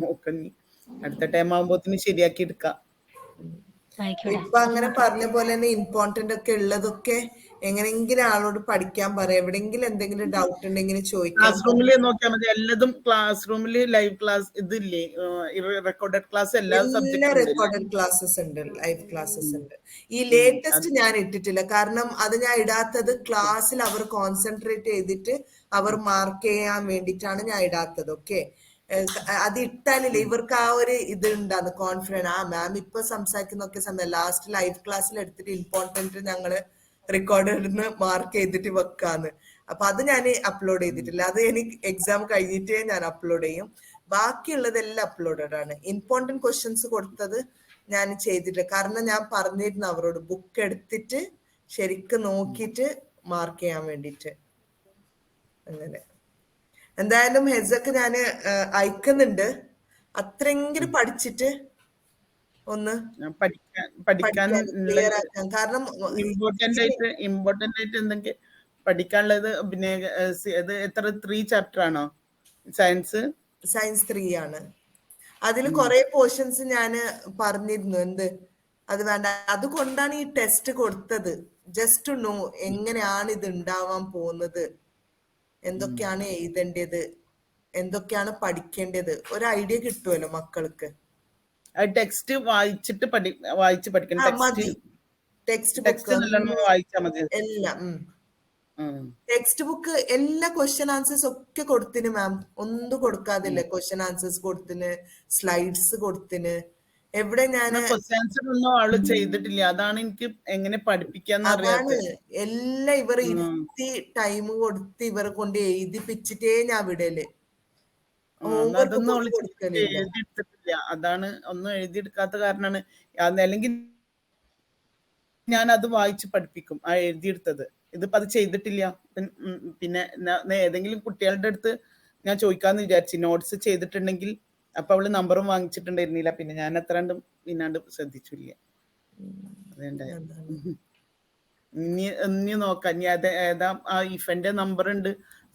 [SPEAKER 3] നോക്കഞ്ഞി അടുത്ത ടൈം ആകുമ്പോത്തിന് ശരിയാക്കി എടുക്കാം.
[SPEAKER 1] ആയിക്കോട്ടെ.
[SPEAKER 5] ഇപ്പൊ അങ്ങനെ പറഞ്ഞ പോലെ തന്നെ ഇമ്പോർട്ടന്റ് ഒക്കെ ഉള്ളതൊക്കെ എങ്ങനെങ്കിലും ആളോട് പഠിക്കാൻ പറയാം. എവിടെങ്കിലും എന്തെങ്കിലും ഡൗട്ട് ഉണ്ടെങ്കിൽ ചോദിക്കാൻ
[SPEAKER 3] ക്ലാസ് റൂമിൽ നോക്കിയാൽ മതി. എല്ലാതും ക്ലാസ് റൂമിൽ ലൈവ് ക്ലാസ് ഇതില്ലേ, റെക്കോർഡഡ് ക്ലാസ് എല്ലാ
[SPEAKER 5] എല്ലാ
[SPEAKER 3] സബ്ജക്റ്റും ഉണ്ട്.
[SPEAKER 5] റെക്കോർഡഡ് ക്ലാസ്സസ് ഉണ്ട്, ലൈവ് ക്ലാസ്സസ് ഉണ്ട്. ഈ ലേറ്റസ്റ്റ് ഞാൻ ഇട്ടിട്ടില്ല, കാരണം അത് ഞാൻ ഇടാത്തത് ക്ലാസ്സിൽ അവർ കോൺസെൻട്രേറ്റ് ചെയ്തിട്ട് അവർ മാർക്ക് ചെയ്യാൻ വേണ്ടിയിട്ടാണ് ഞാൻ ഇടാത്തത്. ഓക്കെ, അത് ഇട്ടാലില്ലേ ഇവർക്ക് ആ ഒരു ഇത് ഉണ്ടാകുന്നു, കോൺഫിഡൻസ്. ആ മാം ഇപ്പൊ സംസാരിക്കുന്നൊക്കെ സമയം ലാസ്റ്റ് ലൈവ് ക്ലാസ്സിൽ എടുത്തിട്ട് ഇമ്പോർട്ടന്റ് ഞങ്ങള് റെക്കോർഡിന്ന് മാർക്ക് ചെയ്തിട്ട് വെക്കാന്ന്. അപ്പൊ അത് ഞാൻ അപ്ലോഡ് ചെയ്തിട്ടില്ല. അത് എനിക്ക് എക്സാം കഴിഞ്ഞിട്ടേ ഞാൻ അപ്ലോഡ് ചെയ്യും. ബാക്കിയുള്ളതെല്ലാം അപ്ലോഡഡ് ആണ്. ഇമ്പോർട്ടന്റ് ക്വസ്റ്റ്യൻസ് കൊടുത്തത് ഞാൻ ചെയ്തിട്ടില്ല, കാരണം ഞാൻ പറഞ്ഞിരുന്നു അവരോട് ബുക്ക് എടുത്തിട്ട് ശരിക്കും നോക്കിയിട്ട് മാർക്ക് ചെയ്യാൻ വേണ്ടിട്ട്. അങ്ങനെ എന്തായാലും ഹെസക്ക് ഞാൻ അയക്കുന്നുണ്ട്, അത്രയെങ്കിലും പഠിച്ചിട്ട് ഒന്ന്
[SPEAKER 3] പഠിക്കാൻ
[SPEAKER 5] ക്ലിയർ ആക്കാൻ. കാരണം
[SPEAKER 3] ഇമ്പോർട്ടന്റ് ആയിട്ട് എന്തെങ്കിലും പഠിക്കാനുള്ളത്. പിന്നെ അത് എത്ര 3 ചാപ്റ്റർ ആണോ സയൻസ്?
[SPEAKER 5] സയൻസ് 3 ആണ്. അതിൽ കുറെ പോർഷൻസ് ഞാൻ പറഞ്ഞിരുന്നു എന്ത് അത് വേണ്ട. അതുകൊണ്ടാണ് ഈ ടെസ്റ്റ് കൊടുത്തത്, ജസ്റ്റ് നോ എങ്ങനെയാണ് ഇത് ഉണ്ടാവാൻ പോകുന്നത്, എന്തൊക്കെയാണ് എഴുതേണ്ടത്, എന്തൊക്കെയാണ് പഠിക്കേണ്ടത്, ഒരു ഐഡിയ കിട്ടുമല്ലോ മക്കൾക്ക്.
[SPEAKER 3] ടെക്സ്റ്റ് വായിച്ച് പഠിക്കണം.
[SPEAKER 5] മതി, ടെക്സ്റ്റ്
[SPEAKER 3] ടെക്സ്റ്റ്
[SPEAKER 5] ബുക്ക്
[SPEAKER 3] നല്ലോണം വായിച്ചാൽ മതി.
[SPEAKER 5] എല്ലാം ടെക്സ്റ്റ് ബുക്ക് എല്ലാ ക്വസ്റ്റ്യൻ ആൻസേഴ്സ് ഒക്കെ കൊടുത്തിന് മാം, ഒന്നും കൊടുക്കാതില്ല. ക്വസ്റ്റ്യൻ ആൻസേഴ്സ് കൊടുത്തിന്, സ്ലൈഡ്സ് കൊടുത്തിന്. എവിടെ ഞാന്
[SPEAKER 3] ക്വസ്റ്റ്യൻസ് ഒന്നും ആള് ചെയ്തിട്ടില്ല. അതാണ് എനിക്ക് എങ്ങനെ പഠിപ്പിക്കാന്ന്
[SPEAKER 5] അതാണ്
[SPEAKER 3] അറിയാത്തത്.
[SPEAKER 5] എല്ലാം ഇവർ ഇരുത്തി ടൈം കൊടുത്ത് ഇവരെ കൊണ്ട് എഴുതിപ്പിച്ചിട്ടേ ഞാൻ വിടല്. ഹോംവർക്ക്
[SPEAKER 3] അതൊന്നും അവള്
[SPEAKER 5] കൊടുക്കലില്ല.
[SPEAKER 3] എഴുതിയെടുത്തിട്ടില്ല. അതാണ് ഒന്നും എഴുതിയെടുക്കാത്ത കാരണമാണ്. അല്ലെങ്കിൽ ഞാൻ അത് വായിച്ച് പഠിപ്പിക്കും, ആ എഴുതിയെടുത്തത്. ഇതിപ്പോ അത് ചെയ്തിട്ടില്ല. പിന്നെ ഏതെങ്കിലും കുട്ടികളുടെ അടുത്ത് ഞാൻ ചോദിക്കാന്ന് വിചാരിച്ചു, നോട്ട്സ് ചെയ്തിട്ടുണ്ടെങ്കിൽ. അപ്പൊ അവള് നമ്പറും വാങ്ങിച്ചിട്ടുണ്ടായിരുന്നില്ല. പിന്നെ ഞാൻ അത്രണ്ടും പിന്നാണ്ട് ശ്രദ്ധിച്ചില്ല. അതുണ്ടായ ഇനി നോക്കാം. ഇനി ഏതാ ആ ഇഫന്റെ നമ്പർ ഉണ്ട്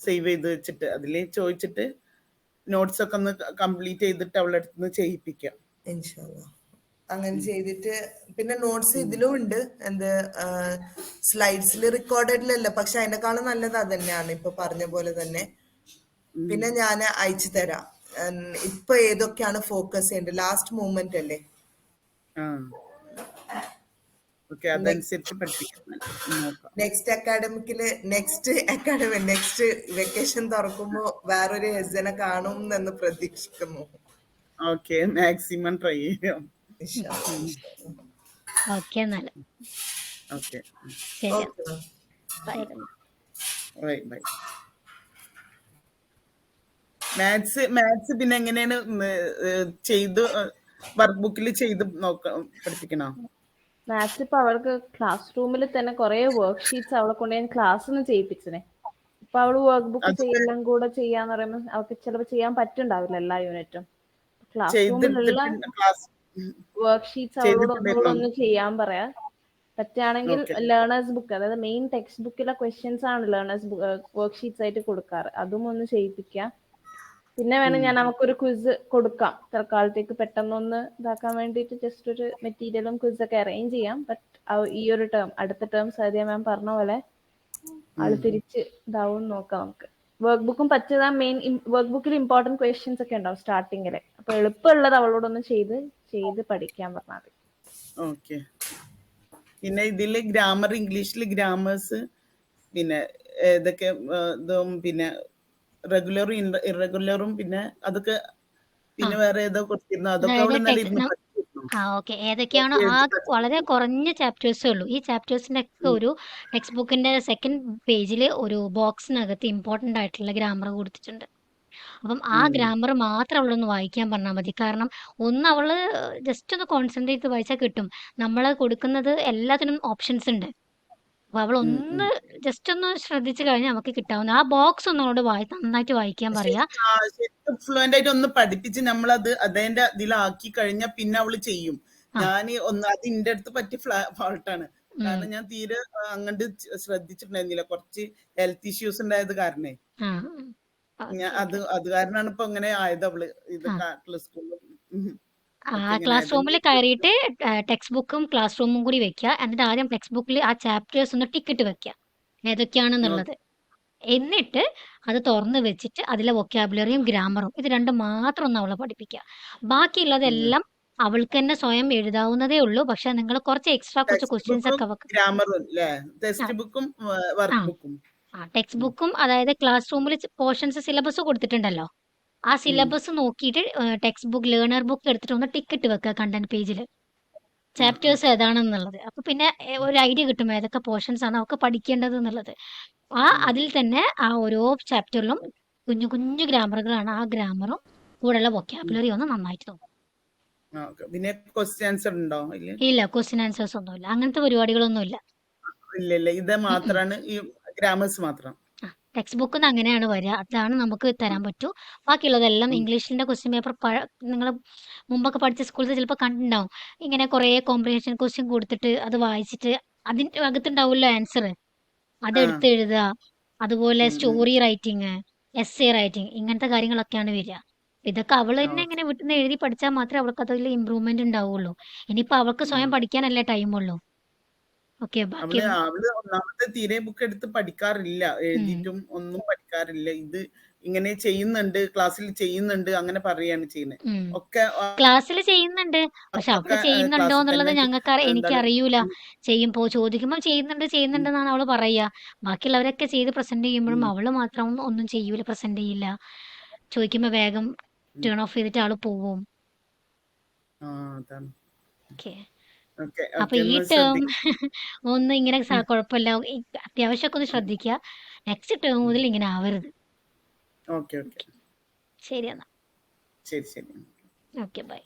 [SPEAKER 3] സേവ് ചെയ്ത് വെച്ചിട്ട്, അതില് ചോദിച്ചിട്ട് നോട്ട്സ് ഒക്കെ ഒന്ന് കംപ്ലീറ്റ് ചെയ്തിട്ട് അവളുടെ അടുത്ത് ചെയ്യിപ്പിക്കാം.
[SPEAKER 5] ഇൻഷാല്ലാ അങ്ങനെ ചെയ്തിട്ട്. പിന്നെ നോട്ട്സ് ഇതിലും ഉണ്ട്, എന്ത് സ്ലൈഡ്സിൽ റെക്കോർഡഡിലല്ല, പക്ഷെ അതിനെക്കാളും നല്ലത് അത് തന്നെയാണ് ഇപ്പൊ പറഞ്ഞ പോലെ തന്നെ. പിന്നെ ഞാൻ അയച്ചു തരാം ഇപ്പൊ ഏതൊക്കെയാണ് ഫോക്കസ് ചെയ്യേണ്ടത്. ലാസ്റ്റ് മൂമെന്റ് അല്ലേ,
[SPEAKER 3] അതനുസരിച്ച് പഠിപ്പിക്കാം.
[SPEAKER 5] നെക്സ്റ്റ് വെക്കേഷൻ തുറക്കുമ്പോ വേറൊരു ഹെസനെ കാണും എന്ന് പ്രതീക്ഷിക്കുന്നു.
[SPEAKER 3] ഓക്കെ, മാക്സിമം ട്രൈ ചെയ്യാം.
[SPEAKER 1] ഓക്കെ എന്നാല്
[SPEAKER 3] ഓക്കെ,
[SPEAKER 1] ശരി.
[SPEAKER 3] Bye bye. മാത്സ് പിന്നെ എങ്ങനെയാണ് ചെയ്ത് വർക്ക് ബുക്കിൽ ചെയ്ത് പഠിപ്പിക്കണോ?
[SPEAKER 4] മാത്സ് ഇപ്പൊ അവൾക്ക് ക്ലാസ് റൂമിൽ തന്നെ കുറെ വർക്ക് ഷീറ്റ്സ് അവളെ കൊണ്ട് ഞാൻ ക്ലാസ്സിന് ചെയ്യിപ്പിച്ചേ. ഇപ്പൊ അവള് വർക്ക് ബുക്ക് ചെയ്യെല്ലാം കൂടെ ചെയ്യാന്ന് പറയുമ്പോൾ അവൾക്ക് ചിലപ്പോൾ ചെയ്യാൻ പറ്റുണ്ടാവില്ല എല്ലാ യൂണിറ്റും. ക്ലാസ് റൂമിലുള്ള വർക്ക് ഷീറ്റ്സ് അവളോട് ഒന്നുകൂടെ ചെയ്യാൻ പറയാ. പറ്റുകയാണെങ്കിൽ ലേണേഴ്സ് ബുക്ക്, അതായത് മെയിൻ ടെക്സ്റ്റ് ബുക്കിലെ ക്വസ്റ്റ്യൻസ് ആണ് ലേണേഴ്സ് വർക്ക് ഷീറ്റ്സ് ആയിട്ട് കൊടുക്കാറ്, അതും ഒന്ന് ചെയ്യിപ്പിക്കാം. പിന്നെ വേണം ഞാൻ നമുക്കൊരു ക്വിസ് കൊടുക്കാം തൽക്കാലത്തേക്ക്, പെട്ടെന്നൊന്ന് ഇതാക്കാൻ വേണ്ടിയിട്ട് ജസ്റ്റ് ഒരു മെറ്റീരിയലും ക്വിസൊക്കെ അറേഞ്ച് ചെയ്യാം. ബട്ട് ഈ ഒരു ടേം, അടുത്ത ടേം സാദിയ മാം പറഞ്ഞ പോലെ ആള് തിരിച്ച് ഇതാവും നോക്കാം നമുക്ക്. വർക്ക് ബുക്കും പറ്റിയതാ. മെയിൻ വർക്ക് ബുക്കിൽ ഇമ്പോർട്ടന്റ് ക്വസ്റ്റ്യൻസ് ഒക്കെ ഉണ്ടാവും സ്റ്റാർട്ടിങ്ങില്. അപ്പൊ എളുപ്പമുള്ളത് അവളോടൊന്ന് ചെയ്ത് പഠിക്കാൻ പറഞ്ഞാൽ മതി.
[SPEAKER 3] ഓക്കെ. പിന്നെ ഇതില് ഗ്രാമർ, ഇംഗ്ലീഷില് ഗ്രാമേഴ്സ് പിന്നെ ഏതൊക്കെ ഇതും പിന്നെ റെഗുലറും ഇറഗുലറും പിന്നെ അതൊക്കെ പിന്നെ വേറെ ഏതോ കൊടുത്തിരുന്നു, അതൊക്കെ അവള് നല്ല ഇരുന്ന് പഠിച്ചിരുന്നു.
[SPEAKER 1] ഓക്കെ, ഏതൊക്കെയാണോ ആ വളരെ കുറഞ്ഞ ചാപ്റ്റേഴ്സേ ഉള്ളൂ. ഈ ചാപ്റ്റേഴ്സിന്റെ ഒക്കെ ഒരു ടെക്സ്റ്റ് ബുക്കിന്റെ സെക്കൻഡ് പേജിൽ ഒരു ബോക്സിനകത്ത് ഇമ്പോർട്ടന്റ് ആയിട്ടുള്ള ഗ്രാമർ കൊടുത്തിട്ടുണ്ട്. അപ്പം ആ ഗ്രാമർ മാത്രം അവളൊന്ന് വായിക്കാൻ പറഞ്ഞാൽ മതി. കാരണം ഒന്ന് അവള് ജസ്റ്റ് ഒന്ന് കോൺസെൻട്രേറ്റ് ചെയ്ത് വായിച്ചാൽ കിട്ടും. നമ്മൾ കൊടുക്കുന്നത് എല്ലാത്തിനും ഓപ്ഷൻസ് ഉണ്ട്. അപ്പൊ അവളൊന്ന് ജസ്റ്റ് ഒന്ന് ശ്രദ്ധിച്ചു കഴിഞ്ഞാൽ നമുക്ക് കിട്ടാവുന്ന ആ ബോക്സ് ഒന്നോട് നന്നായിട്ട് വായിക്കാൻ പറയാ.
[SPEAKER 3] ഫ്ലുവന്റ് ആയിട്ട് ഒന്ന് പഠിപ്പിച്ച് നമ്മളത് അതിന്റെ ഇതിലാക്കി കഴിഞ്ഞാൽ പിന്നെ അവള് ചെയ്യും. ഞാൻ അത് എന്റെ അടുത്ത് പറ്റിയ ഫാൾട്ടാണ്. കാരണം ഞാൻ തീരെ അങ്ങോട്ട് ശ്രദ്ധിച്ചിട്ടുണ്ടായിരുന്നില്ല, കുറച്ച് ഹെൽത്ത് ഇഷ്യൂസ് ഉണ്ടായത് കാരണേ. ഞാൻ
[SPEAKER 1] ഓക്കെ
[SPEAKER 3] അത് കാരണമാണ് ഇപ്പൊ ഇങ്ങനെ ആയത് അവള് ഇത്
[SPEAKER 1] ആ
[SPEAKER 3] സ്കൂളിലും
[SPEAKER 1] ആ
[SPEAKER 3] ഒക്കെ ഇങ്ങനെ
[SPEAKER 1] ക്ലാസ്
[SPEAKER 3] ആയത്.
[SPEAKER 1] റൂമിൽ കയറിയിട്ട് ടെക്സ്റ്റ് ബുക്കും ക്ലാസ് റൂമും കൂടി വെക്കുക. എന്നിട്ട് ആദ്യം ടെക്സ്റ്റ് ബുക്കിൽ ആ ചാപ്റ്റേഴ്സ് ഒന്ന് ടിക്കിട്ട് വെക്കുക ഏതൊക്കെയാണെന്നുള്ളത്. എന്നിട്ട് അത് തുറന്ന് വെച്ചിട്ട് അതിലെ വൊക്കാബുലറിയും ഗ്രാമറും ഇത് രണ്ടും മാത്രം ഒന്ന് അവളെ പഠിപ്പിക്കുക. ബാക്കിയുള്ളതെല്ലാം അവൾക്ക് തന്നെ സ്വയം എഴുതാവുന്നതേ ഉള്ളൂ. പക്ഷെ നിങ്ങൾ കുറച്ച് എക്സ്ട്രാ കുറച്ച്
[SPEAKER 3] ടെക്സ്റ്റ്
[SPEAKER 1] ക്വസ്റ്റ്യൻസ്
[SPEAKER 3] ബുക്കും
[SPEAKER 1] ഒക്കെ അവൾക്ക്
[SPEAKER 3] ഗ്രാമറും അല്ലേ?
[SPEAKER 1] ആ
[SPEAKER 3] ടെക്സ്റ്റ് ബുക്കും
[SPEAKER 1] ആ
[SPEAKER 3] വർക്ക് ബുക്കും.
[SPEAKER 1] ടെക്സ്റ്റ് ബുക്കും അതായത് ക്ലാസ് റൂമിൽ പോർഷൻസ് സിലബസ് കൊടുത്തിട്ടുണ്ടല്ലോ, ആ സിലബസ് നോക്കിയിട്ട് ടെക്സ്റ്റ് ബുക്ക് ലേണർ ബുക്ക് എടുത്തിട്ട് ഒന്ന് ടിക്കറ്റ് വെക്കുക കണ്ടന്റ് പേജിൽ ചാപ്റ്റേഴ്സ്
[SPEAKER 3] ഓക്കെ.
[SPEAKER 1] ഏതാണെന്നുള്ളത്. അപ്പൊ പിന്നെ ഒരു ഐഡിയ കിട്ടും ഏതൊക്കെ പോർഷൻസ് ആണ് അവർക്ക് പഠിക്കേണ്ടത് എന്നുള്ളത്. അതിൽ തന്നെ ആ ഓരോ ചാപ്റ്ററിലും കുഞ്ഞു കുഞ്ഞു ഗ്രാമറുകളാണ്. ആ ഗ്രാമറും കൂടെയുള്ള വൊക്കാബുലറി ഒന്ന് നന്നായിട്ട് നോക്കും.
[SPEAKER 3] പിന്നെ ക്വസ്റ്റ്യൻ ആൻസർ ഉണ്ടോ അതില്?
[SPEAKER 1] ഇല്ല, ക്വസ്റ്റ്യൻ ആൻസേഴ്സ് ഒന്നുമില്ല, അങ്ങനത്തെ പരിപാടികളൊന്നും ഇല്ല.
[SPEAKER 3] ഇല്ല ഇത് മാത്രാണ് ഈ ഗ്രാമേഴ്സ് മാത്രം.
[SPEAKER 1] ടെക്സ്റ്റ് ബുക്കിൽ നിന്ന് അങ്ങനെയാണ് വരിക, അതാണ് നമുക്ക് തരാൻ പറ്റൂ. ബാക്കിയുള്ളതെല്ലാം ഇംഗ്ലീഷിന്റെ ക്വസ്റ്റ്യൻ പേപ്പർ നിങ്ങൾ മുമ്പൊക്കെ പഠിച്ച സ്കൂളിൽ ചിലപ്പോൾ കണ്ടിട്ടുണ്ടാവും. ഇങ്ങനെ കുറേ കോംപ്രിഹെൻഷൻ ക്വസ്റ്റ്യൻ കൊടുത്തിട്ട് അത് വായിച്ചിട്ട് അതിൻ്റെ അകത്തുണ്ടാവുമല്ലോ ആൻസർ, അതെടുത്ത് എഴുതുക. അതുപോലെ സ്റ്റോറി റൈറ്റിംഗ്, എസ്സേ റൈറ്റിംഗ്, ഇങ്ങനത്തെ കാര്യങ്ങളൊക്കെയാണ് വരിക. ഇതൊക്കെ അവൾ തന്നെ ഇങ്ങനെ വീട്ടിൽ നിന്ന് എഴുതി പഠിച്ചാൽ മാത്രമേ അവൾക്ക് അതിൽ ഇമ്പ്രൂവ്മെന്റ് ഉണ്ടാവുള്ളൂ. ഇനിയിപ്പോൾ അവൾക്ക് സ്വയം പഠിക്കാനല്ലേ ടൈമുള്ളൂ. ഓക്കെ, ബാക്കി
[SPEAKER 3] അവള് ഒന്നാമത്തെ തീരെ ബുക്ക് എടുത്ത് പഠിക്കാറില്ല, എഴുതിയിട്ടും ഒന്നും പഠിക്കാറില്ല. ഇത് ഇങ്ങനെ ചെയ്യുന്നുണ്ട്, ക്ലാസ്സിൽ ചെയ്യുന്നുണ്ട് അങ്ങനെ പറയാണ് ചെയ്യുന്നത്. ഒക്കെ
[SPEAKER 1] ക്ലാസ്സിൽ ചെയ്യുന്നുണ്ട്, പക്ഷെ അവിടെ ചെയ്യുന്നുണ്ടോ എന്നുള്ളത് എനിക്ക് അറിയൂല. ചോദിക്കുമ്പോൾ ചെയ്യുന്നുണ്ട് എന്നാണ് അവള് പറയുക. ബാക്കിയുള്ളവരൊക്കെ ചെയ്ത് പ്രസന്റ് ചെയ്യുമ്പോഴും അവള് മാത്രം ഒന്നും ചെയ്യൂല, പ്രസന്റ് ചെയ്യില്ല. ചോദിക്കുമ്പോൾ വേഗം ടേൺ ഓഫ് ചെയ്തിട്ട് ആള് പോവും.
[SPEAKER 3] അതാണ്.
[SPEAKER 1] ഓക്കെ,
[SPEAKER 3] ഓക്കെ
[SPEAKER 1] അപ്പൊ ഈ ടേം ഒന്ന് ഇങ്ങനെ കുഴപ്പമില്ല, അത്യാവശ്യമൊക്കെ ഒന്ന് ശ്രദ്ധിക്കുക. നെക്സ്റ്റ് ടേം മുതൽ ഇങ്ങനെ ആവരുത്.
[SPEAKER 3] ഓക്കെ
[SPEAKER 1] ശരി എന്നാ.
[SPEAKER 3] ശരി.
[SPEAKER 1] Okay, by.